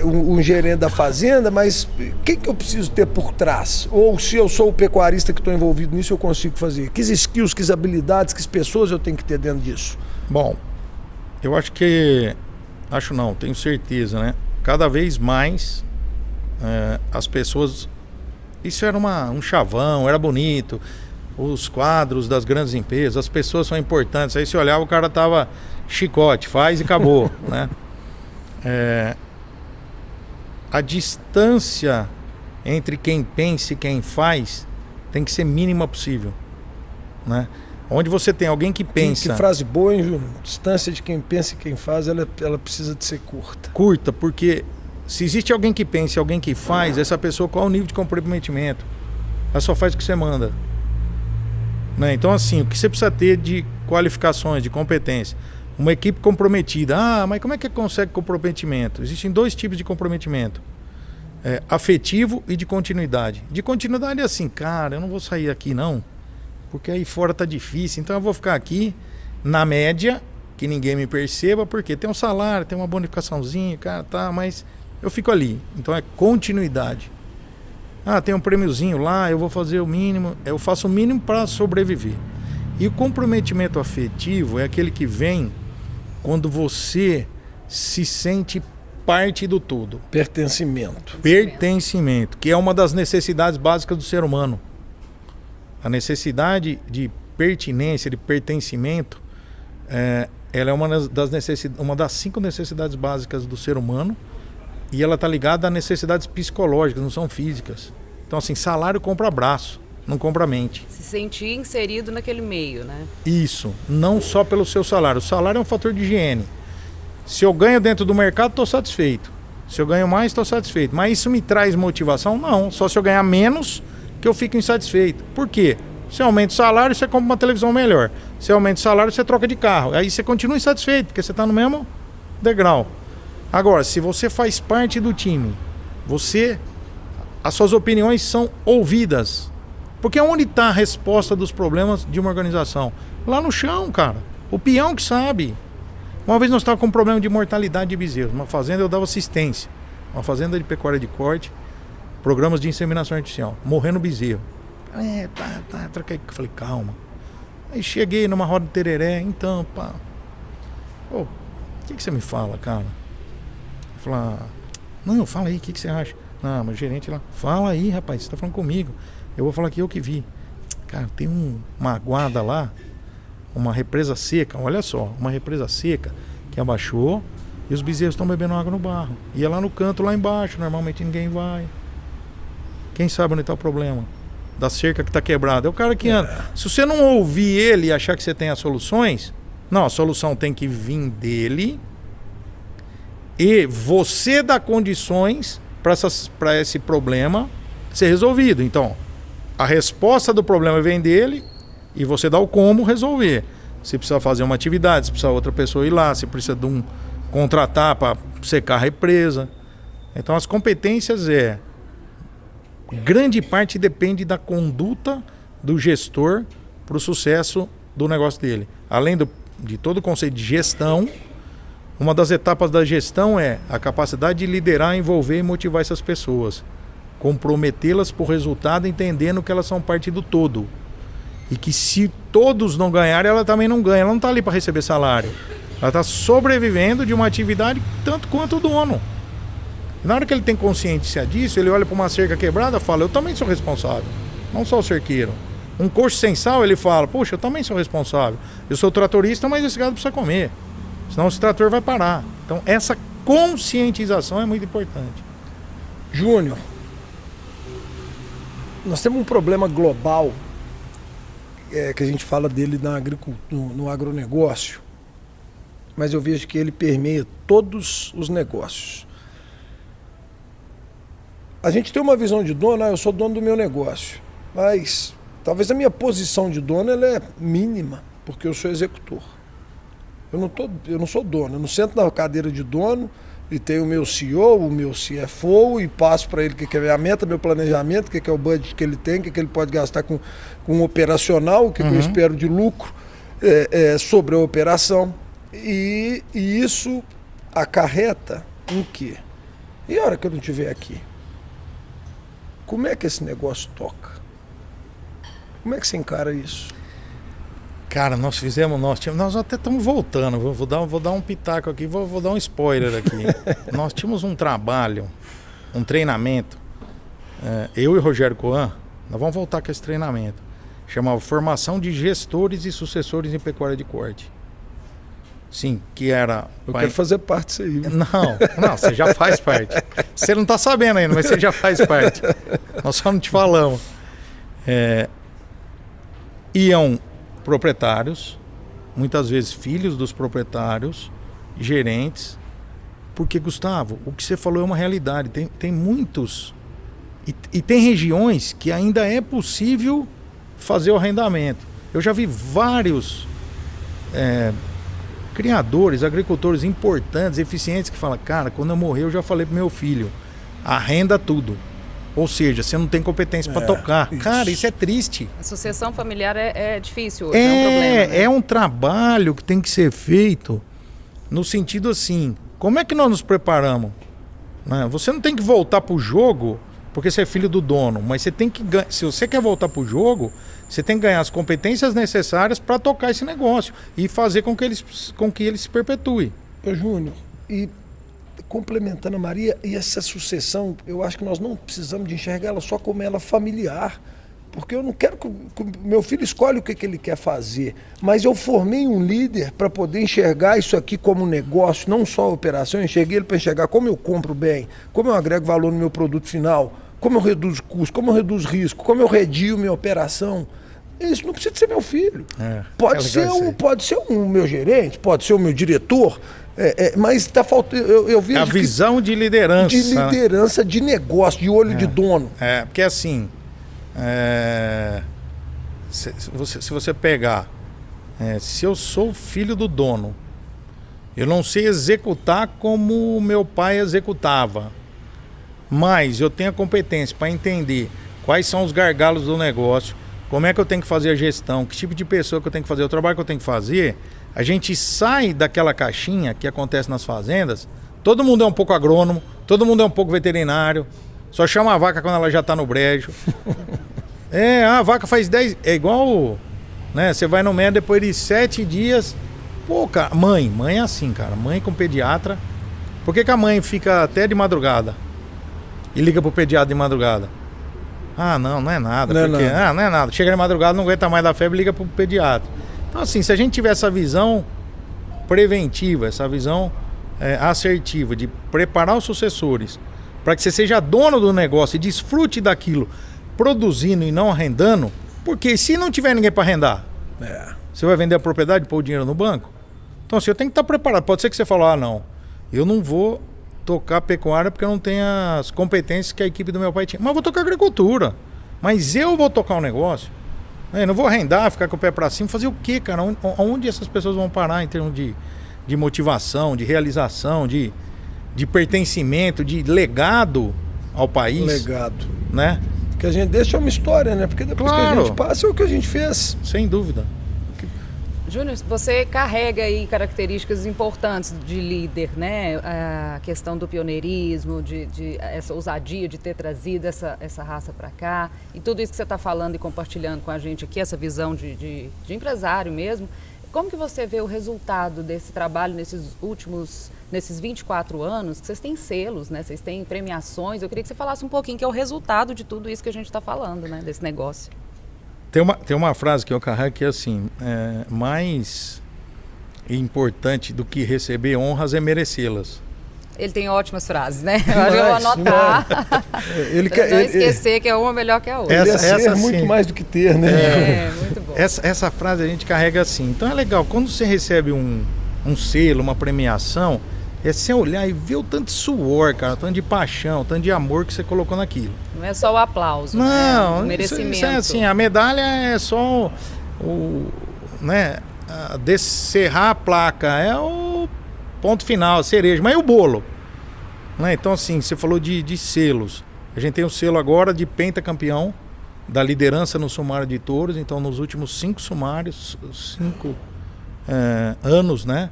um gerente da fazenda, mas o que eu preciso ter por trás? Ou se eu sou o pecuarista que estou envolvido nisso, eu consigo fazer? Que skills, que habilidades, que pessoas eu tenho que ter dentro disso? Bom, eu acho que... Acho não, tenho certeza, né? Cada vez mais as pessoas... Isso era um chavão, era bonito. os quadros das grandes empresas, as pessoas são importantes. Aí você olhava, o cara tava chicote, faz e acabou, né? A distância entre quem pensa e quem faz tem que ser mínima possível, né? Onde você tem alguém que pensa... Que frase boa, hein, Júnior? A distância de quem pensa e quem faz, ela precisa de ser curta. Curta, porque se existe alguém que pensa e alguém que faz, essa pessoa, qual é o nível de comprometimento? Ela só faz o que você manda, né? Então, assim, o que você precisa ter de qualificações, de competência? Uma equipe comprometida. Ah, mas como é que consegue comprometimento? Existem 2 tipos de comprometimento. Afetivo e de continuidade. De continuidade é assim, cara, eu não vou sair aqui não, porque aí fora tá difícil, então eu vou ficar aqui na média, que ninguém me perceba, porque tem um salário, tem uma bonificaçãozinha, cara, tá, mas eu fico ali. Então é continuidade. Ah, tem um prêmiozinho lá, eu vou fazer o mínimo, eu faço o mínimo para sobreviver. E o comprometimento afetivo é aquele que vem quando você se sente parte do todo. Pertencimento. Pertencimento, que é uma das necessidades básicas do ser humano. A necessidade de pertinência, de pertencimento, ela é uma das 5 necessidades básicas do ser humano, e ela está ligada a necessidades psicológicas, não são físicas. Então, assim, salário compra braço, não compra mente. Se sentir inserido naquele meio, né? Isso, não só pelo seu salário. O salário é um fator de higiene. Se eu ganho dentro do mercado, estou satisfeito. Se eu ganho mais, estou satisfeito. Mas isso me traz motivação? Não. Só se eu ganhar menos que eu fico insatisfeito. Por quê? Se aumenta o salário, você compra uma televisão melhor. Se aumenta o salário, você troca de carro. Aí você continua insatisfeito, porque você está no mesmo degrau. Agora, se você faz parte do time, as suas opiniões são ouvidas. Porque onde está a resposta dos problemas de uma organização? Lá no chão, cara. O peão que sabe. Uma vez nós estávamos com um problema de mortalidade de bezerros. Uma fazenda eu dava assistência. Uma fazenda de pecuária de corte, programas de inseminação artificial. Morrendo bezerro. Troquei. Falei, calma. Aí cheguei numa roda de tereré. Então, pá. Pô, o que você me fala, cara? Falei, não, fala aí, o que você acha? Não, mas o gerente lá, fala aí, rapaz, você tá falando comigo. Eu vou falar que eu que vi. Cara, tem uma aguada lá, uma represa seca, olha só, uma represa seca que abaixou e os bezerros estão bebendo água no barro. E é lá no canto, lá embaixo, normalmente ninguém vai. Quem sabe onde está o problema? Da cerca que está quebrada. É o cara que anda. Se você não ouvir ele e achar que você tem as soluções, não, a solução tem que vir dele e você dá condições para esse problema ser resolvido. Então, a resposta do problema vem dele e você dá o como resolver. Se precisa fazer uma atividade, se precisa outra pessoa ir lá, se precisa de contratar para secar a represa. Então as competências grande parte depende da conduta do gestor para o sucesso do negócio dele. Além de todo o conceito de gestão, uma das etapas da gestão é a capacidade de liderar, envolver e motivar essas pessoas. Comprometê-las por resultado, entendendo que elas são parte do todo. E que se todos não ganharem, ela também não ganha. Ela não está ali para receber salário. Ela está sobrevivendo de uma atividade tanto quanto o dono. E na hora que ele tem consciência disso, ele olha para uma cerca quebrada e fala, eu também sou responsável. Não só o cerqueiro. Um coxo sem sal, ele fala, poxa, eu também sou responsável. Eu sou tratorista, mas esse gado precisa comer. Senão esse trator vai parar. Então essa conscientização é muito importante. Júnior, nós temos um problema global que a gente fala dele na agricultura, no agronegócio, mas eu vejo que ele permeia todos os negócios. A gente tem uma visão de dono, eu sou dono do meu negócio, mas talvez a minha posição de dono ela é mínima, porque eu sou executor. Eu não sou dono, eu não sento na cadeira de dono e tenho o meu CEO, o meu CFO e passo para ele o que é a meta, meu planejamento, o que é o budget que ele tem, o que ele pode gastar com o operacional, o que eu espero de lucro sobre a operação. E isso acarreta em quê? E a hora que eu não estiver aqui? Como é que esse negócio toca? Como é que você encara isso? Cara, nós até estamos voltando, vou dar um pitaco aqui, vou dar um spoiler aqui. Nós tínhamos um trabalho, um treinamento, eu e o Rogério Coan, nós vamos voltar com esse treinamento. chamava Formação de Gestores e Sucessores em Pecuária de Corte. Sim, que era... Eu quero fazer parte disso aí. Viu? Não, você já faz parte. Você não está sabendo ainda, mas você já faz parte. Nós só não te falamos. Iam proprietários, muitas vezes filhos dos proprietários, gerentes, porque, Gustavo, o que você falou é uma realidade. Tem muitos... E tem regiões que ainda é possível fazer o arrendamento. Eu já vi vários criadores, agricultores importantes, eficientes, que falam, cara, quando eu morrer eu já falei pro meu filho, arrenda tudo. Ou seja, você não tem competência para tocar. Isso. Cara, isso é triste. A sucessão familiar é difícil hoje, é um problema. Né? É um trabalho que tem que ser feito no sentido assim, como é que nós nos preparamos? Né? Você não tem que voltar pro jogo porque você é filho do dono, mas você tem que, se você quer voltar pro jogo, você tem que ganhar as competências necessárias para tocar esse negócio e fazer com que ele se perpetue. Ô Júnior, e complementando a Maria, e essa sucessão, eu acho que nós não precisamos de enxergar ela só como ela familiar, porque eu não quero que meu filho escolha o que ele quer fazer, mas eu formei um líder para poder enxergar isso aqui como um negócio, não só a operação, eu enxerguei ele para enxergar como eu compro bem, como eu agrego valor no meu produto final, como eu reduzo custo, como eu reduzo risco, como eu redio minha operação. Isso não precisa ser meu filho. Pode ser um meu gerente, pode ser o meu diretor, mas está faltando. Eu vejo a visão de liderança. De liderança, de negócio, de olho de dono. Porque assim, se você pegar, se eu sou filho do dono, eu não sei executar como meu pai executava, mas eu tenho a competência para entender quais são os gargalos do negócio, como é que eu tenho que fazer a gestão, que tipo de pessoa que eu tenho que fazer, o trabalho que eu tenho que fazer. A gente sai daquela caixinha que acontece nas fazendas, todo mundo é um pouco agrônomo, todo mundo é um pouco veterinário, só chama a vaca quando ela já está no brejo. A vaca faz 10... É igual, né? Você vai no médico depois de 7 dias... Pô, cara, mãe é assim, cara. Mãe com pediatra. Por que a mãe fica até de madrugada? E liga pro pediatra de madrugada? Não é nada. Não é nada. Chega de madrugada, não aguenta mais da febre, liga pro pediatra. Então, assim, se a gente tiver essa visão preventiva, essa visão assertiva de preparar os sucessores para que você seja dono do negócio e desfrute daquilo, produzindo e não arrendando, porque se não tiver ninguém para arrendar, você vai vender a propriedade e pôr o dinheiro no banco? Então, assim, eu tenho que estar preparado. Pode ser que você fale, não, eu não vou tocar pecuária porque eu não tenho as competências que a equipe do meu pai tinha. Mas eu vou tocar agricultura. Mas eu vou tocar um negócio. Eu não vou arrendar, ficar com o pé para cima. Fazer o quê, cara? Onde essas pessoas vão parar em termos de motivação, de realização, de pertencimento, de legado ao país? Legado. Né? Que a gente deixa uma história, né? Porque depois que a gente passa é o que a gente fez. Sem dúvida. Júnior, você carrega aí características importantes de líder, né? A questão do pioneirismo, de essa ousadia de ter trazido essa raça para cá. E tudo isso que você está falando e compartilhando com a gente aqui, essa visão de empresário mesmo. Como que você vê o resultado desse trabalho nesses 24 anos? Vocês têm selos, né? Vocês têm premiações. Eu queria que você falasse um pouquinho que é o resultado de tudo isso que a gente está falando, né? Desse negócio. Tem uma frase que eu carrego que é assim, mais importante do que receber honras é merecê-las. Ele tem ótimas frases, né? Eu vou anotar. Não esquecer que é uma melhor que a outra. Essa é muito mais do que ter, né? Muito bom. Essa frase a gente carrega assim. Então é legal, quando você recebe um selo, uma premiação, é você olhar e ver o tanto de suor, cara, o tanto de paixão, o tanto de amor que você colocou naquilo. Não é só o aplauso, não, né? O merecimento. Isso é assim, a medalha é só descerrar a placa, é o ponto final, a cereja, mas e o bolo? Né? Então assim, você falou de selos. A gente tem o selo agora de pentacampeão da liderança no sumário de touros, então nos últimos 5 sumários, 5 anos, né?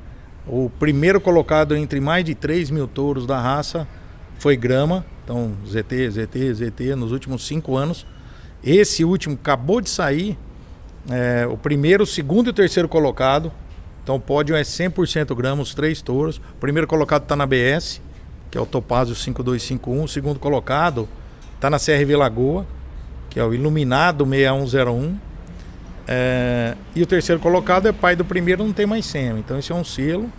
O primeiro colocado entre mais de 3 mil touros da raça foi Grama. Então, ZT, nos últimos 5 anos. Esse último acabou de sair. O primeiro, o segundo e o terceiro colocado. Então, o pódio é 100% Grama, os 3 touros. O primeiro colocado está na BS, que é o Topázio 5251. O segundo colocado está na CRV Lagoa, que é o Iluminado 6101. E o terceiro colocado é pai do primeiro, não tem mais SEMA. Então esse é um selo.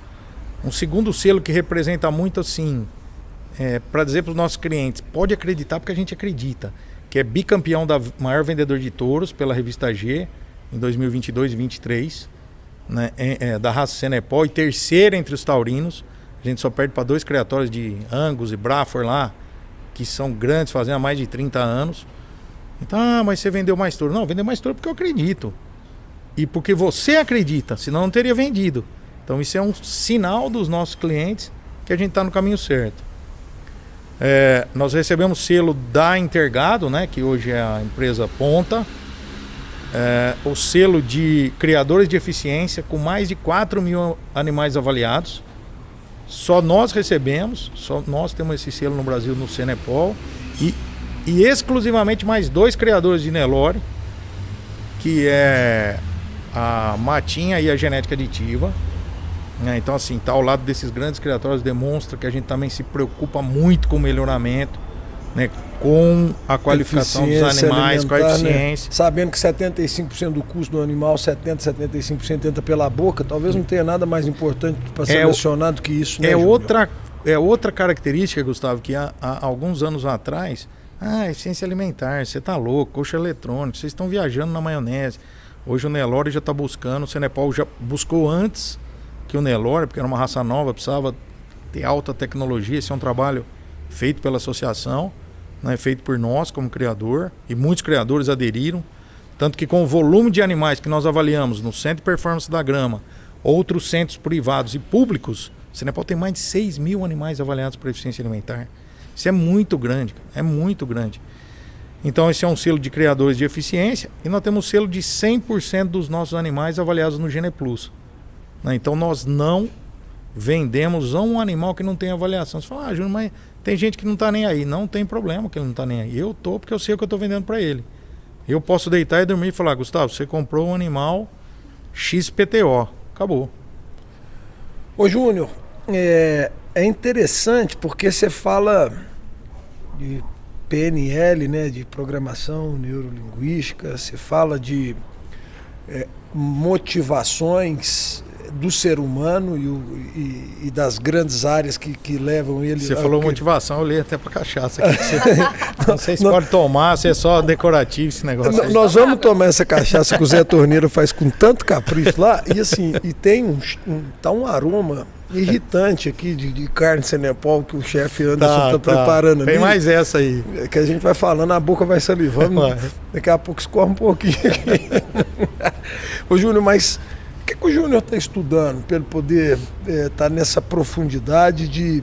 Um segundo selo que representa muito assim, para dizer para os nossos clientes, pode acreditar porque a gente acredita, que é bicampeão da maior vendedor de touros pela revista G em 2022 e 2023, né, da raça Senepol, e terceiro entre os taurinos. A gente só perde para 2 criatórios de Angus e Braford lá, que são grandes, fazem há mais de 30 anos. Então, mas você vendeu mais touro. Não, vendeu mais touro porque eu acredito. E porque você acredita, senão não teria vendido. Então isso é um sinal dos nossos clientes que a gente está no caminho certo. Nós recebemos selo da Intergado, né, que hoje é a empresa ponta. O selo de criadores de eficiência, com mais de 4.000 animais avaliados. Só nós recebemos, só nós temos esse selo no Brasil, no Senepol. E exclusivamente mais 2 criadores de Nelore, que é a Matinha e a Genética Aditiva. Então assim, tá ao lado desses grandes criatórios, demonstra que a gente também se preocupa muito com o melhoramento, né, com a qualificação dos animais, com a eficiência. Né? Sabendo que 75% do custo do animal, 75% entra pela boca, talvez não tenha nada mais importante para selecionar do que isso, né, outra característica, Gustavo, que há alguns anos atrás, eficiência alimentar, você tá louco, coxa eletrônica, vocês estão viajando na maionese. Hoje o Nelore já está buscando, o Senepol já buscou antes que o Nelore, porque era uma raça nova, precisava ter alta tecnologia. Esse é um trabalho feito pela associação, né, feito por nós como criador, e muitos criadores aderiram, tanto que com o volume de animais que nós avaliamos no Centro de Performance da Grama, outros centros privados e públicos, o Senepol tem mais de 6.000 animais avaliados por eficiência alimentar. Isso é muito grande, é muito grande. Então esse é um selo de criadores de eficiência, e nós temos selo de 100% dos nossos animais avaliados no GenePlus. Então nós não vendemos um animal que não tem avaliação. Você fala, Júnior, mas tem gente que não está nem aí. Não tem problema que ele não está nem aí. Eu tô porque eu sei o que eu estou vendendo para ele. Eu posso deitar e dormir e falar, Gustavo, você comprou um animal XPTO. Acabou. Ô Júnior, é interessante porque você fala de PNL, né, de programação neurolinguística, você fala de motivações do ser humano e das grandes áreas que levam ele... Você falou motivação, eu li até para cachaça aqui. Não sei se pode tomar, se é só decorativo esse negócio. Nós vamos tomar essa cachaça que o Zé Torneiro faz com tanto capricho lá, e assim, e tem tá um aroma irritante aqui de carne Senepol que o chefe Anderson tá preparando ali. Tem mais essa aí. Que a gente vai falando, a boca vai salivando, daqui a pouco escorre um pouquinho aqui. Ô Júnior, mas o que o Júnior está estudando para ele poder estar nessa profundidade de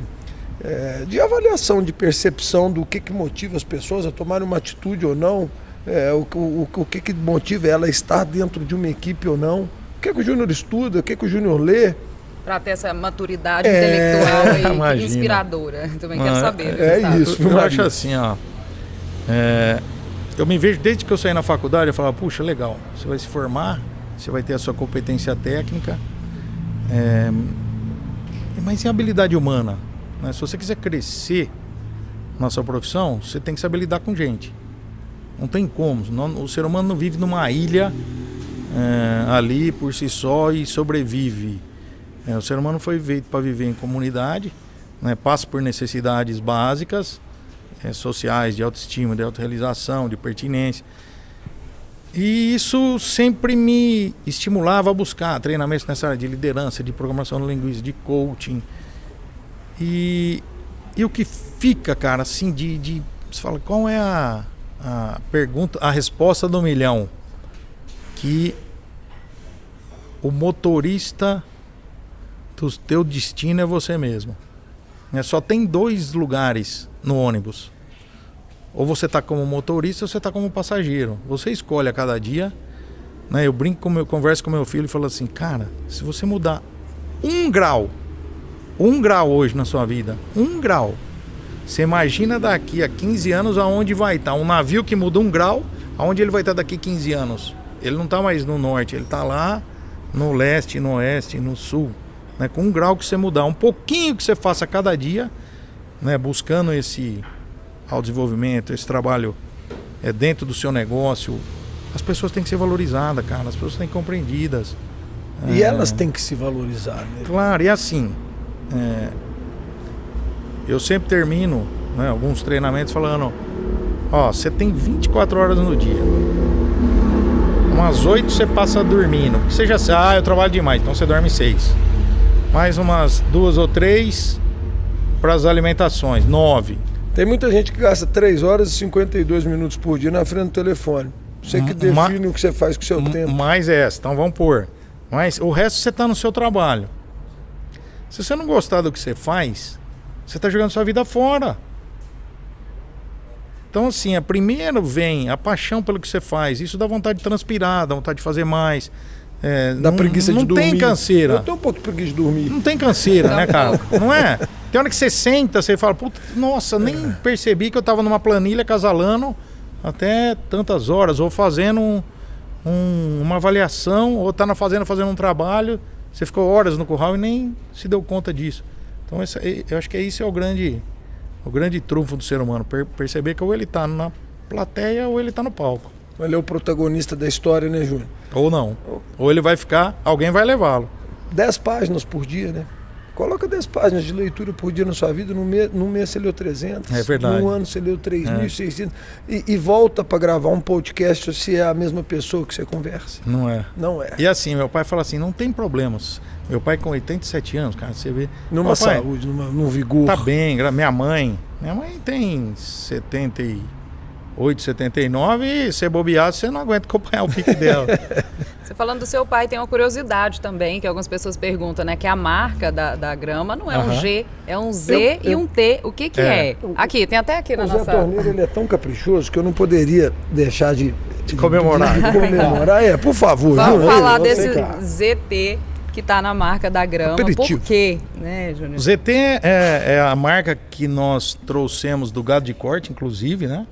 avaliação, de percepção do que motiva as pessoas a tomarem uma atitude ou não, o que motiva ela a estar dentro de uma equipe ou não? O que o Júnior estuda, o que o Júnior lê? Para ter essa maturidade intelectual e inspiradora. Também quero saber. Isso. Eu acho assim, ó. Eu me vejo desde que eu saí na faculdade, eu falava, puxa, legal, você vai se formar, você vai ter a sua competência técnica, mas e a habilidade humana? Né? Se você quiser crescer na sua profissão, você tem que saber lidar com gente. Não tem como. O ser humano não vive numa ilha ali por si só e sobrevive. O ser humano foi feito para viver em comunidade, né? Passa por necessidades básicas, sociais, de autoestima, de autorrealização, de pertinência. E isso sempre me estimulava a buscar treinamentos nessa área de liderança, de programação linguística, de coaching. E o que fica, cara, assim, você fala, qual é a pergunta, a resposta do milhão? Que o motorista do teu destino é você mesmo. Só tem 2 lugares no ônibus. Ou você está como motorista ou você está como passageiro. Você escolhe a cada dia. Né? Eu converso com meu filho e falo assim, cara, se você mudar 1 grau hoje na sua vida, 1 grau, você imagina daqui a 15 anos aonde vai estar. Um navio que muda 1 grau, aonde ele vai estar daqui 15 anos? Ele não está mais no norte, ele está lá no leste, no oeste, no sul. Né, com 1 grau que você mudar, um pouquinho que você faça a cada dia, né, buscando esse autodesenvolvimento, esse trabalho dentro do seu negócio, as pessoas têm que ser valorizadas, cara. As pessoas têm que ser compreendidas. E elas têm que se valorizar, né? Claro, e assim, eu sempre termino, né, alguns treinamentos falando, ó, você tem 24 horas no dia. Umas 8 você passa dormindo. Você já sabe, eu trabalho demais, então você dorme 6. Mais umas 2 ou 3 para as alimentações, 9. Tem muita gente que gasta 3 horas e 52 minutos por dia na frente do telefone. Você que define o que você faz com o seu tempo. Mais essa, então vamos pôr. Mas o resto você está no seu trabalho. Se você não gostar do que você faz, você está jogando sua vida fora. Então assim, primeiro vem a paixão pelo que você faz. Isso dá vontade de transpirar, dá vontade de fazer mais. Dá preguiça de dormir. Não tem canseira. Eu tenho um pouco de preguiça de dormir. Não tem canseira, né, cara? Não é? Tem hora que você senta, você fala, puta, nossa, nem percebi que eu estava numa planilha casalando até tantas horas, ou fazendo uma avaliação, ou tá na fazenda fazendo um trabalho, você ficou horas no curral e nem se deu conta disso. Então eu acho que isso é o grande trunfo do ser humano, perceber que ou ele tá na plateia ou ele tá no palco. Ele é o protagonista da história, né, Júnior? Ou não. Ou ele vai ficar, alguém vai levá-lo. 10 páginas por dia, né? Coloca 10 páginas de leitura por dia na sua vida, no mês você leu 300, é verdade. No ano você leu 3.600 e volta para gravar um podcast se é a mesma pessoa que você conversa. Não é. Não é. E assim, meu pai fala assim, não tem problemas. Meu pai com 87 anos, cara, você vê... Numa saúde, num vigor. Tá bem, minha mãe tem 78, 79 e se bobear, você não aguenta acompanhar o pique dela. Você falando do seu pai, tem uma curiosidade também, que algumas pessoas perguntam, né? Que a marca da grama não é um G, é um Z e um T. O que é? Aqui, tem até aqui na nossa... O Zé Torneiro, ele é tão caprichoso que eu não poderia deixar de comemorar. De comemorar, por favor. Vamos falar desse ZT que está na marca da grama. Aperitivo. Por quê, né, Júnior? O ZT é a marca que nós trouxemos do gado de corte, inclusive, né?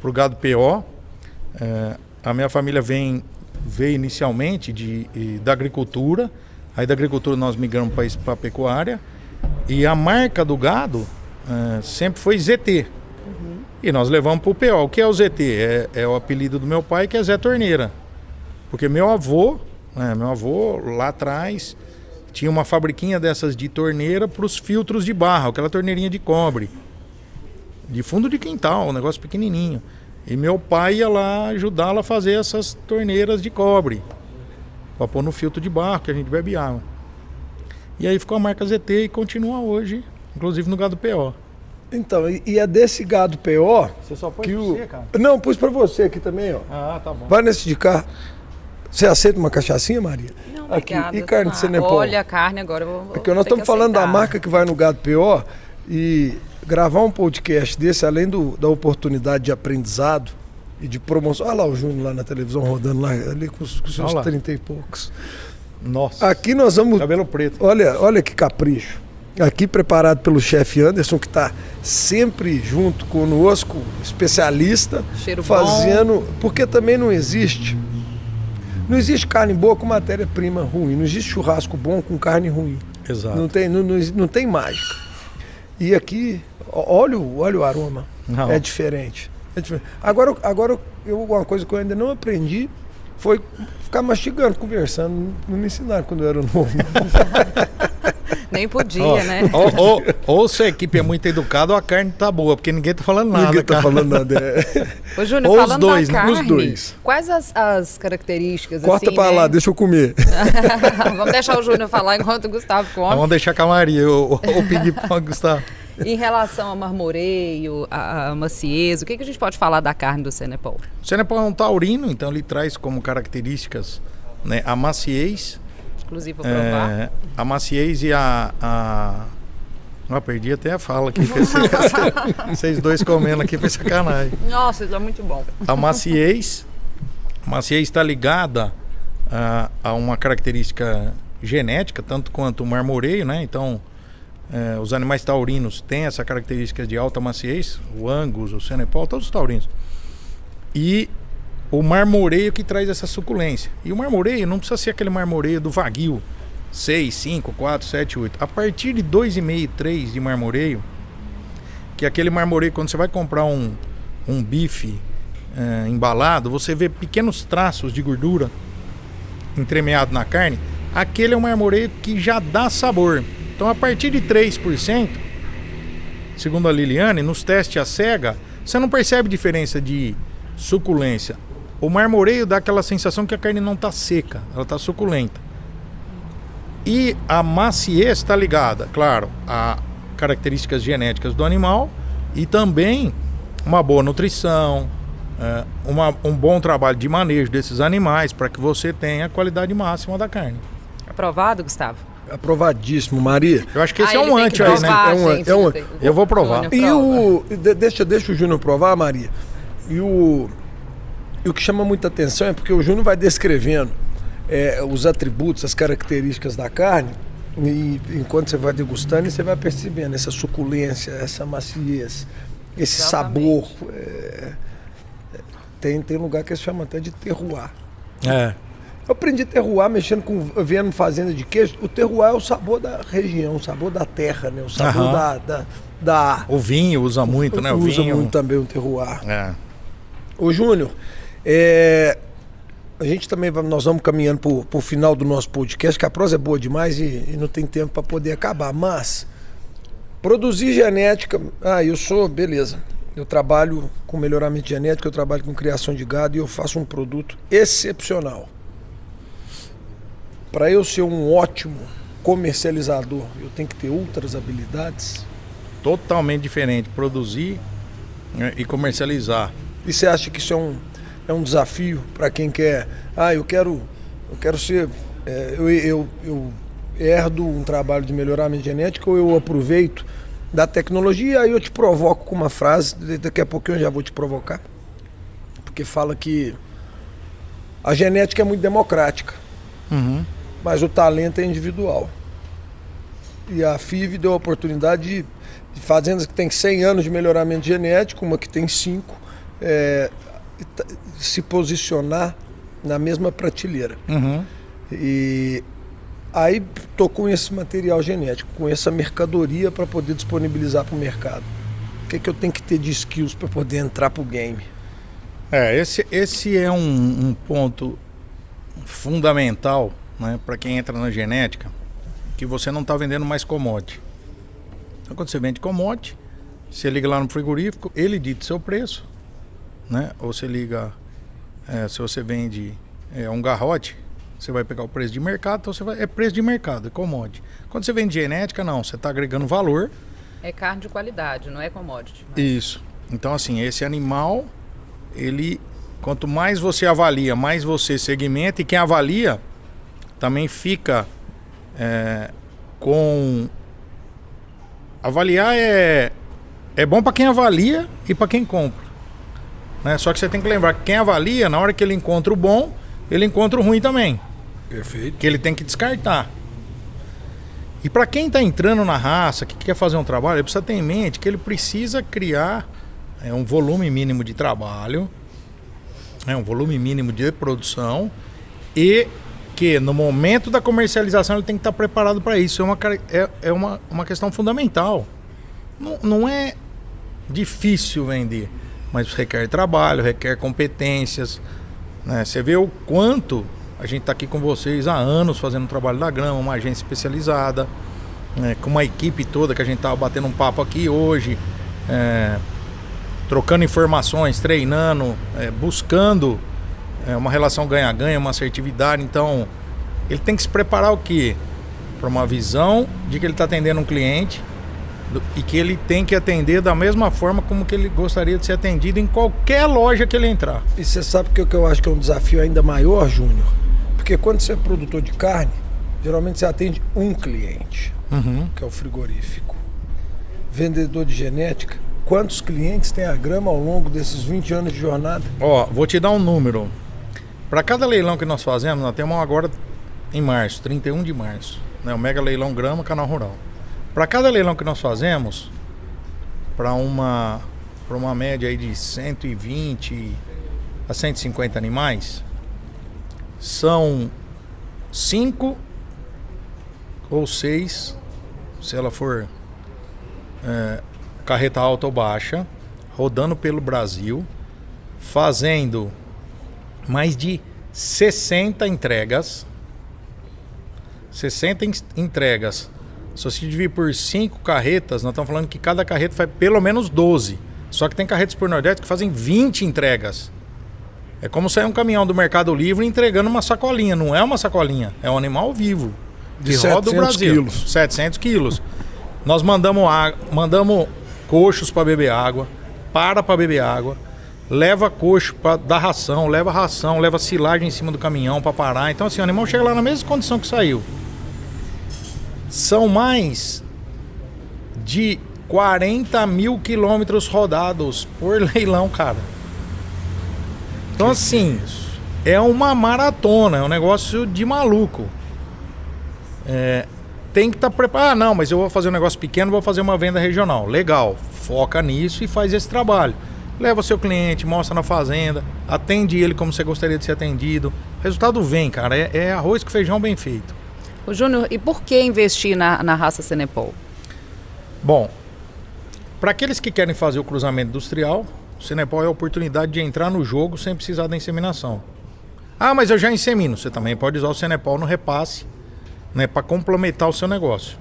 Para o gado PO. A minha família veio inicialmente da agricultura, aí da agricultura nós migramos para a pecuária, e a marca do gado sempre foi ZT. E nós levamos para o PO. O que é o ZT? É o apelido do meu pai, que é Zé Torneira. Porque meu avô lá atrás tinha uma fabriquinha dessas de torneira para os filtros de barro, aquela torneirinha de cobre, de fundo de quintal, um negócio pequenininho. E meu pai ia lá ajudá-lo a fazer essas torneiras de cobre para pôr no filtro de barro que a gente bebe água. E aí ficou a marca ZT e continua hoje, inclusive no gado PO. Então, e é desse gado PO... Você só pôs que pra você, cara? Não, pus pra você aqui também, ó. Ah, tá bom. Vai nesse de cá. Você aceita uma cachaçinha, Maria? Não, aqui. obrigada. E carne de Senepol? Olha a carne agora. Porque nós estamos falando da marca que vai no gado PO e gravar um podcast desse, além da oportunidade de aprendizado e de promoção. Olha lá o Júnior lá na televisão rodando lá, ali com os seus 30 e poucos. Nossa. Aqui nós vamos... Cabelo preto. Olha que capricho. Aqui preparado pelo chefe Anderson, que está sempre junto conosco, especialista, cheiro fazendo... Bom. Porque também não existe carne boa com matéria-prima ruim. Não existe churrasco bom com carne ruim. Exato. Não tem mágica. E aqui, olha o aroma. Não. É diferente. Agora uma coisa que eu ainda não aprendi foi ficar mastigando, conversando. Não me ensinaram quando eu era novo. Nem podia, né? Ou se a equipe é muito educada ou a carne tá boa, porque ninguém tá falando nada. Ninguém tá falando nada. Ô, Júnior, ou falando os dois, da carne, os dois. Quais as características? Corta assim, pra né? lá, deixa eu comer. Vamos deixar o Júnior falar enquanto o Gustavo come. Vamos deixar com a Maria, o ping-pong, Gustavo. Em relação ao marmoreio, a maciez, o que a gente pode falar da carne do Senepol? O Senepol é um taurino, então ele traz como características, né, a maciez. Inclusive, vou provar. A maciez e perdi até a fala aqui. Vocês dois comendo aqui foi sacanagem. Nossa, isso é muito bom. A maciez está ligada a uma característica genética, tanto quanto o marmoreio, né? Então, os animais taurinos têm essa característica de alta maciez, o Angus, o Senepol, todos os taurinos. E o marmoreio que traz essa suculência. E o marmoreio não precisa ser aquele marmoreio do Wagyu, 6, 5, 4, 7, 8. A partir de 2,5, 3 de marmoreio, que é aquele marmoreio, quando você vai comprar um bife embalado, você vê pequenos traços de gordura entremeado na carne, aquele é um marmoreio que já dá sabor. Então, a partir de 3%, segundo a Liliane, nos testes à cega, você não percebe diferença de suculência. O marmoreio dá aquela sensação que a carne não está seca, ela está suculenta. E a maciez está ligada, claro, a características genéticas do animal e também uma boa nutrição, um bom trabalho de manejo desses animais para que você tenha a qualidade máxima da carne. Aprovado, Gustavo? Aprovadíssimo, Maria. Eu acho que esse é ele um tem anti que aí, provar, né? gente, Eu vou provar. Júnior E prova. deixa o Júnior provar, Maria. E o que chama muita atenção é porque o Júnior vai descrevendo os atributos, as características da carne, e enquanto você vai degustando, você vai percebendo essa suculência, essa maciez, esse Exatamente. sabor. Tem lugar que se chama até de terroir. Eu aprendi terroir vendo fazenda de queijo. O terroir é o sabor da região, o sabor da terra, né? O sabor da O vinho usa muito, né? O usa vinho. muito também o terroir. Ô, Júnior, a gente também nós vamos caminhando para o final do nosso podcast, que a prosa é boa demais e não tem tempo para poder acabar. Mas produzir genética, beleza. Eu trabalho com melhoramento genético, eu trabalho com criação de gado e eu faço um produto excepcional. Para eu ser um ótimo comercializador, eu tenho que ter outras habilidades. Totalmente diferente. Produzir, né, e comercializar. E você acha que isso é um desafio para quem quer? Eu quero ser. Eu herdo um trabalho de melhoramento genético ou eu aproveito da tecnologia, aí eu te provoco com uma frase, daqui a pouquinho eu já vou te provocar, porque fala que a genética é muito democrática, mas o talento é individual. E a FIV deu a oportunidade de fazendas que tem 100 anos de melhoramento genético, uma que tem 5, se posicionar na mesma prateleira. E aí tô com esse material genético, com essa mercadoria para poder disponibilizar para o mercado. O que eu tenho que ter de skills para poder entrar pro game? Esse é um ponto fundamental, né, para quem entra na genética, que você não está vendendo mais commodity. Então, quando você vende commodity, você liga lá no frigorífico, ele dita seu preço, né? Ou você liga, se você vende um garrote, você vai pegar o preço de mercado, então é preço de mercado, é commodity. Quando você vende genética, não, você está agregando valor. É carne de qualidade, não é commodity. Isso. Então, assim, esse animal, quanto mais você avalia, mais você segmenta, e quem avalia também fica com... Avaliar é bom para quem avalia e para quem compra, né? Só que você tem que lembrar que quem avalia, na hora que ele encontra o bom, ele encontra o ruim também. Perfeito. Que ele tem que descartar. E para quem está entrando na raça, que quer fazer um trabalho, ele precisa ter em mente que ele precisa criar um volume mínimo de trabalho, um volume mínimo de produção, e que no momento da comercialização ele tem que estar preparado para isso. É uma questão fundamental. Não é difícil vender, mas requer trabalho, requer competências, né? Você vê o quanto a gente está aqui com vocês há anos fazendo o trabalho da grama, uma agência especializada, com uma equipe toda que a gente estava batendo um papo aqui hoje, trocando informações, treinando, buscando uma relação ganha-ganha, uma assertividade. Então, ele tem que se preparar o quê? Para uma visão de que ele está atendendo um cliente e que ele tem que atender da mesma forma como que ele gostaria de ser atendido em qualquer loja que ele entrar. E você sabe que eu acho que é um desafio ainda maior, Júnior? Porque quando você é produtor de carne, geralmente você atende um cliente, que é o frigorífico. Vendedor de genética, quantos clientes tem a grama ao longo desses 20 anos de jornada? Vou te dar um número. Para cada leilão que nós fazemos, nós temos agora em março, 31 de março, né? O Mega Leilão Grama, Canal Rural. Para cada leilão que nós fazemos, para uma média aí de 120 a 150 animais, são 5 ou 6, se ela for carreta alta ou baixa, rodando pelo Brasil, fazendo mais de 60 entregas. 60 entregas. Se você dividir por 5 carretas, nós estamos falando que cada carreta faz pelo menos 12. Só que tem carretas por Nordeste que fazem 20 entregas. É como sair um caminhão do Mercado Livre entregando uma sacolinha. Não é uma sacolinha, é um animal vivo. De 700 quilos. 700 quilos. Nós mandamos coxos para beber água, para beber água, leva coxo para dar ração, leva silagem em cima do caminhão para parar. Então assim, o animal chega lá na mesma condição que saiu. São mais de 40 mil quilômetros rodados por leilão, cara. Então assim, é uma maratona, é um negócio de maluco. Tem que estar preparado. Ah, não, mas eu vou fazer um negócio pequeno, vou fazer uma venda regional. Legal, foca nisso e faz esse trabalho. Leva seu cliente, mostra na fazenda, atende ele como você gostaria de ser atendido. O resultado vem, cara, é arroz com feijão bem feito. Ô Júnior, e por que investir na raça Senepol? Bom, para aqueles que querem fazer o cruzamento industrial, o Senepol é a oportunidade de entrar no jogo sem precisar da inseminação. Ah, mas eu já insemino. Você também pode usar o Senepol no repasse, né, para complementar o seu negócio.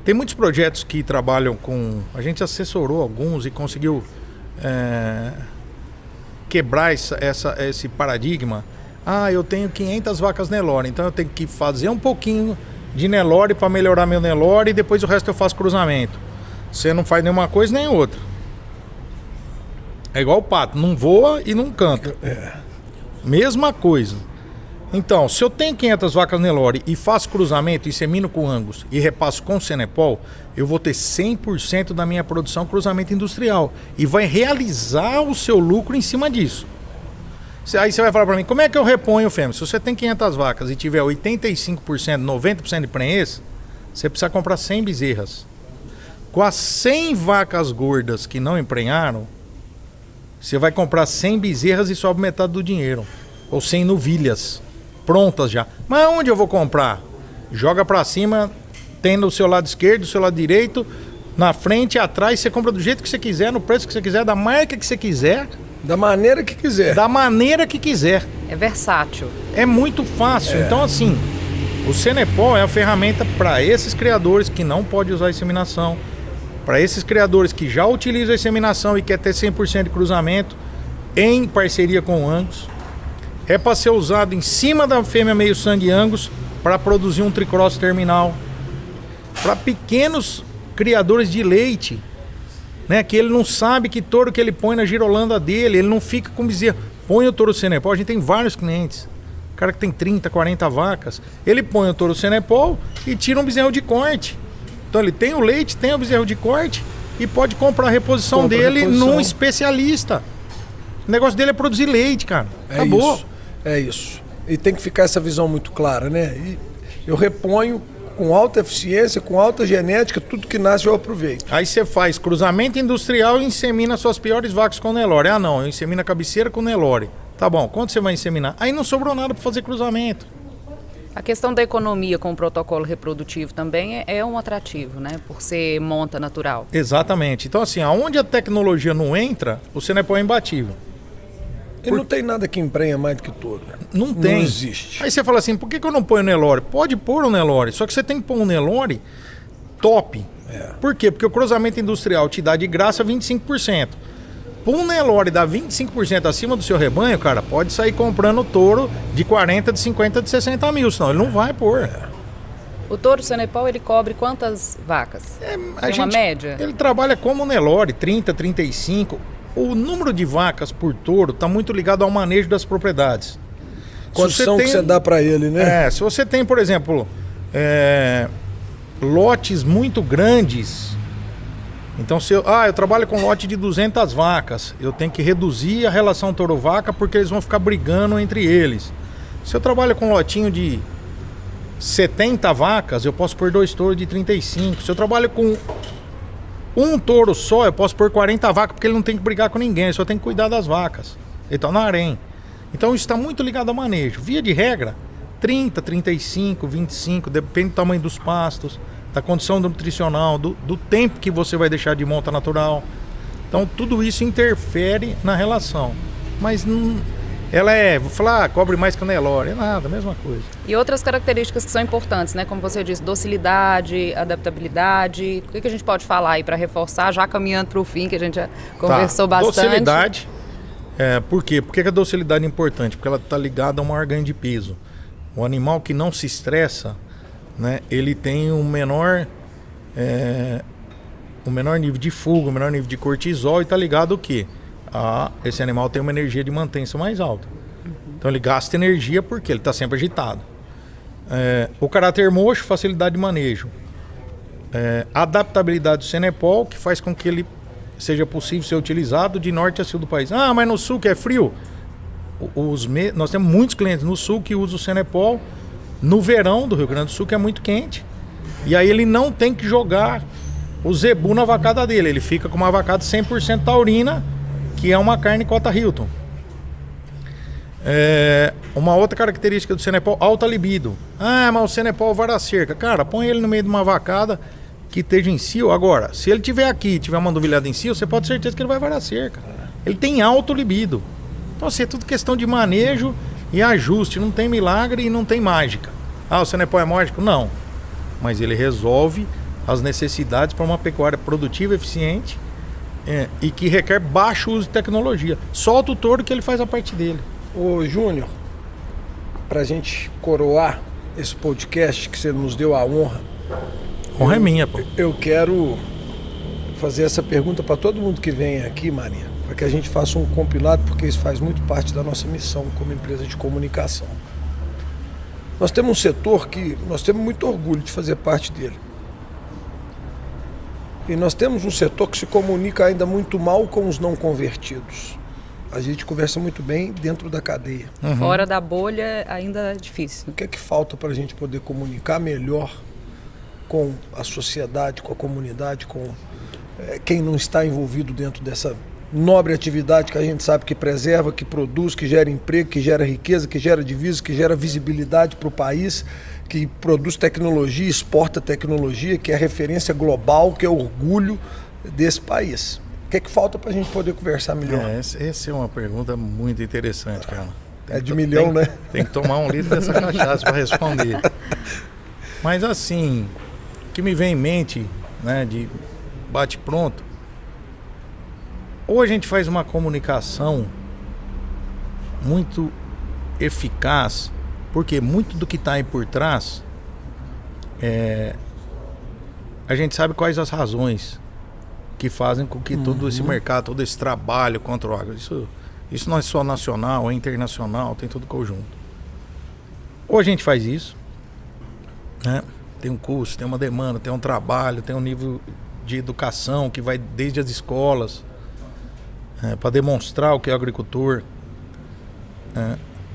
Tem muitos projetos que trabalham com... A gente assessorou alguns e conseguiu quebrar esse paradigma. Ah, eu tenho 500 vacas Nelore, então eu tenho que fazer um pouquinho de Nelore para melhorar meu Nelore e depois o resto eu faço cruzamento. Você não faz nenhuma coisa nem outra. É igual o pato, não voa e não canta. Mesma coisa. Então, se eu tenho 500 vacas Nelore e faço cruzamento, insemino com Angus e repasso com Senepol, eu vou ter 100% da minha produção cruzamento industrial. E vai realizar o seu lucro em cima disso. Aí você vai falar para mim, como é que eu reponho o fêmea? Se você tem 500 vacas e tiver 85%, 90% de prenhez, você precisa comprar 100 bezerras. Com as 100 vacas gordas que não emprenharam, você vai comprar 100 bezerras e sobe metade do dinheiro. Ou 100 novilhas, prontas já. Mas onde eu vou comprar? Joga para cima, tem no seu lado esquerdo, do seu lado direito, na frente e atrás, você compra do jeito que você quiser, no preço que você quiser, da marca que você quiser. Da maneira que quiser. Da maneira que quiser. É versátil. É muito fácil. Então assim, o Senepol é a ferramenta para esses criadores que não podem usar inseminação, para esses criadores que já utilizam a inseminação e quer ter 100% de cruzamento em parceria com o Angus. É para ser usado em cima da fêmea meio sangue Angus para produzir um tricross terminal. Para pequenos criadores de leite, né, que ele não sabe que touro que ele põe na girolanda dele, ele não fica com bezerro. Põe o touro Senepol, a gente tem vários clientes. O cara que tem 30, 40 vacas, ele põe o touro Senepol e tira um bezerro de corte. Então ele tem o leite, tem o bezerro de corte e pode comprar a reposição dele num especialista. O negócio dele é produzir leite, cara. Acabou. Isso. É isso. E tem que ficar essa visão muito clara, né? E eu reponho com alta eficiência, com alta genética, tudo que nasce eu aproveito. Aí você faz cruzamento industrial e insemina suas piores vacas com Nelore. Ah não, eu insemino a cabeceira com Nelore. Tá bom, quanto você vai inseminar? Aí não sobrou nada para fazer cruzamento. A questão da economia com o protocolo reprodutivo também é um atrativo, né? Por ser monta natural. Exatamente. Então assim, aonde a tecnologia não entra, o Senepol é imbatível. E não tem nada que emprenha mais do que touro. Não tem. Não existe. Aí você fala assim, por que eu não ponho Nelore? Pode pôr o Nelore, só que você tem que pôr um Nelore top. Por quê? Porque o cruzamento industrial te dá de graça 25%. Para um Nelore dar 25% acima do seu rebanho, cara, pode sair comprando touro de 40, de 50, de 60 mil, senão ele não vai pôr. O touro Senepol, ele cobre quantas vacas? Tem uma média? Ele trabalha como Nelore, 30, 35. O número de vacas por touro está muito ligado ao manejo das propriedades. Condição que você dá para ele, né? Se você tem, por exemplo, lotes muito grandes, então se eu trabalho com lote de 200 vacas, eu tenho que reduzir a relação touro-vaca porque eles vão ficar brigando entre eles. Se eu trabalho com um lotinho de 70 vacas, eu posso pôr 2 touros de 35. Se eu trabalho com um touro só, eu posso pôr 40 vacas porque ele não tem que brigar com ninguém, ele só tem que cuidar das vacas. Ele está na harém. Então isso está muito ligado ao manejo. Via de regra, 30, 35, 25, depende do tamanho dos pastos, da condição nutricional, do tempo que você vai deixar de monta natural. Então tudo isso interfere na relação. Mas vou falar, cobre mais que o Nelore, é nada, a mesma coisa. E outras características que são importantes, né? Como você disse, docilidade, adaptabilidade. O que a gente pode falar aí para reforçar, já caminhando para o fim, que a gente já conversou bastante? Docilidade. Por quê? Por que a docilidade é importante? Porque ela está ligada a um maior ganho de peso. O animal que não se estressa, né, ele tem um menor nível de fuga, um menor nível de cortisol, e está ligado ao quê? Esse animal tem uma energia de mantença mais alta. Então ele gasta energia porque ele está sempre agitado. O caráter mocho, facilidade de manejo. Adaptabilidade do Senepol, que faz com que ele seja possível ser utilizado de norte a sul do país. Mas no sul que é frio? Nós temos muitos clientes no sul que usam o Senepol no verão do Rio Grande do Sul, que é muito quente. E aí ele não tem que jogar o zebu na vacada dele. Ele fica com uma vacada 100% taurina, que é uma carne cota Hilton. Uma outra característica do Senepol, alta libido. Mas o Senepol vara cerca. Cara, põe ele no meio de uma vacada que esteja em cio. Agora, se ele estiver aqui e tiver uma novilhada em cio, você pode ter certeza que ele vai varar cerca. Ele tem alto libido. Então, assim, é tudo questão de manejo e ajuste. Não tem milagre e não tem mágica. O Senepol é mágico? Não. Mas ele resolve as necessidades para uma pecuária produtiva, eficiente, e que requer baixo uso de tecnologia. Solta o touro que ele faz a parte dele. Ô Júnior, para a gente coroar esse podcast que você nos deu a honra, honra é minha, pô. Eu quero fazer essa pergunta para todo mundo que vem aqui, Maria, para que a gente faça um compilado, porque isso faz muito parte da nossa missão como empresa de comunicação. Nós temos um setor que nós temos muito orgulho de fazer parte dele. E nós temos um setor que se comunica ainda muito mal com os não convertidos. A gente conversa muito bem dentro da cadeia. Fora da bolha ainda é difícil. O que é que falta para a gente poder comunicar melhor com a sociedade, com a comunidade, com quem não está envolvido dentro dessa nobre atividade que a gente sabe que preserva, que produz, que gera emprego, que gera riqueza, que gera divisa, que gera visibilidade para o país, que produz tecnologia, exporta tecnologia, que é referência global, que é orgulho desse país. O que é que falta para a gente poder conversar melhor? Essa é uma pergunta muito interessante, cara. De milhão, né? Tem que tomar 1 litro dessa cachaça para responder. Mas assim, o que me vem em mente, né, de bate-pronto, ou a gente faz uma comunicação muito eficaz, porque muito do que está aí por trás, a gente sabe quais as razões que fazem com que todo esse mercado, todo esse trabalho contra o agro, isso não é só nacional, é internacional, tem todo conjunto. Ou a gente faz isso, né? Tem um custo, tem uma demanda, tem um trabalho, tem um nível de educação que vai desde as escolas, para demonstrar o que é o agricultor.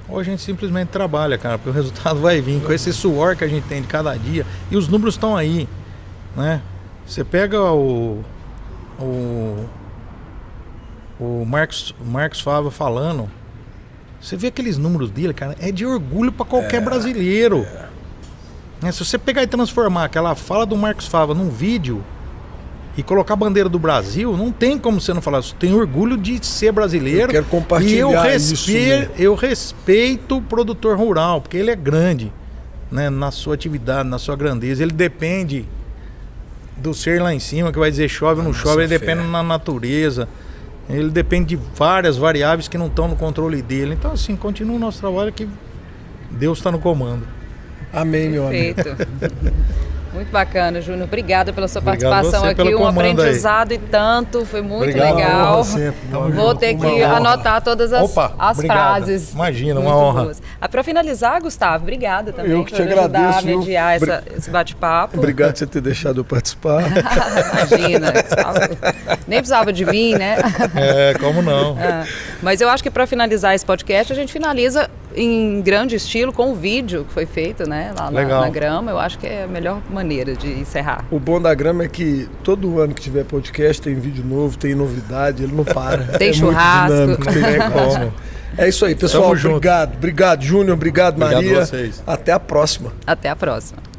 Ou a gente simplesmente trabalha, cara, porque o resultado vai vir com esse suor que a gente tem de cada dia, e os números estão aí, né? Você pega o Marcos Fava falando, você vê aqueles números dele, cara, é de orgulho para qualquer brasileiro. Se você pegar e transformar aquela fala do Marcos Fava num vídeo e colocar a bandeira do Brasil, não tem como você não falar isso. Tem orgulho de ser brasileiro. Eu quero compartilhar isso, né? Eu respeito o produtor rural, porque ele é grande, né, na sua atividade, na sua grandeza. Ele depende do ser lá em cima, que vai dizer chove ou não chove. Ele depende da natureza. Ele depende de várias variáveis que não estão no controle dele. Então, assim, continua o nosso trabalho, que Deus está no comando. Amém, meu amigo. Muito bacana, Júnior. Obrigada pela sua participação aqui. Um aprendizado aí. E tanto. Foi muito legal. Vou ter que anotar todas as frases. Imagina, uma honra. Para finalizar, Gustavo, obrigada também. Eu que te agradeço. Ajudar a mediar esse bate-papo. Obrigado por você ter deixado eu participar. Imagina. Nem precisava de mim, né? Como não? Mas eu acho que para finalizar esse podcast, a gente finaliza em grande estilo com o vídeo que foi feito, né, lá na Grama. Eu acho que é a melhor maneira de encerrar. O bom da Grama é que todo ano que tiver podcast tem vídeo novo, tem novidade, ele não para. Tem churrasco. Muito dinâmico, tem como. É isso aí, pessoal. Obrigado, Júnior. Obrigado, Maria. Obrigado a vocês. Até a próxima. Até a próxima.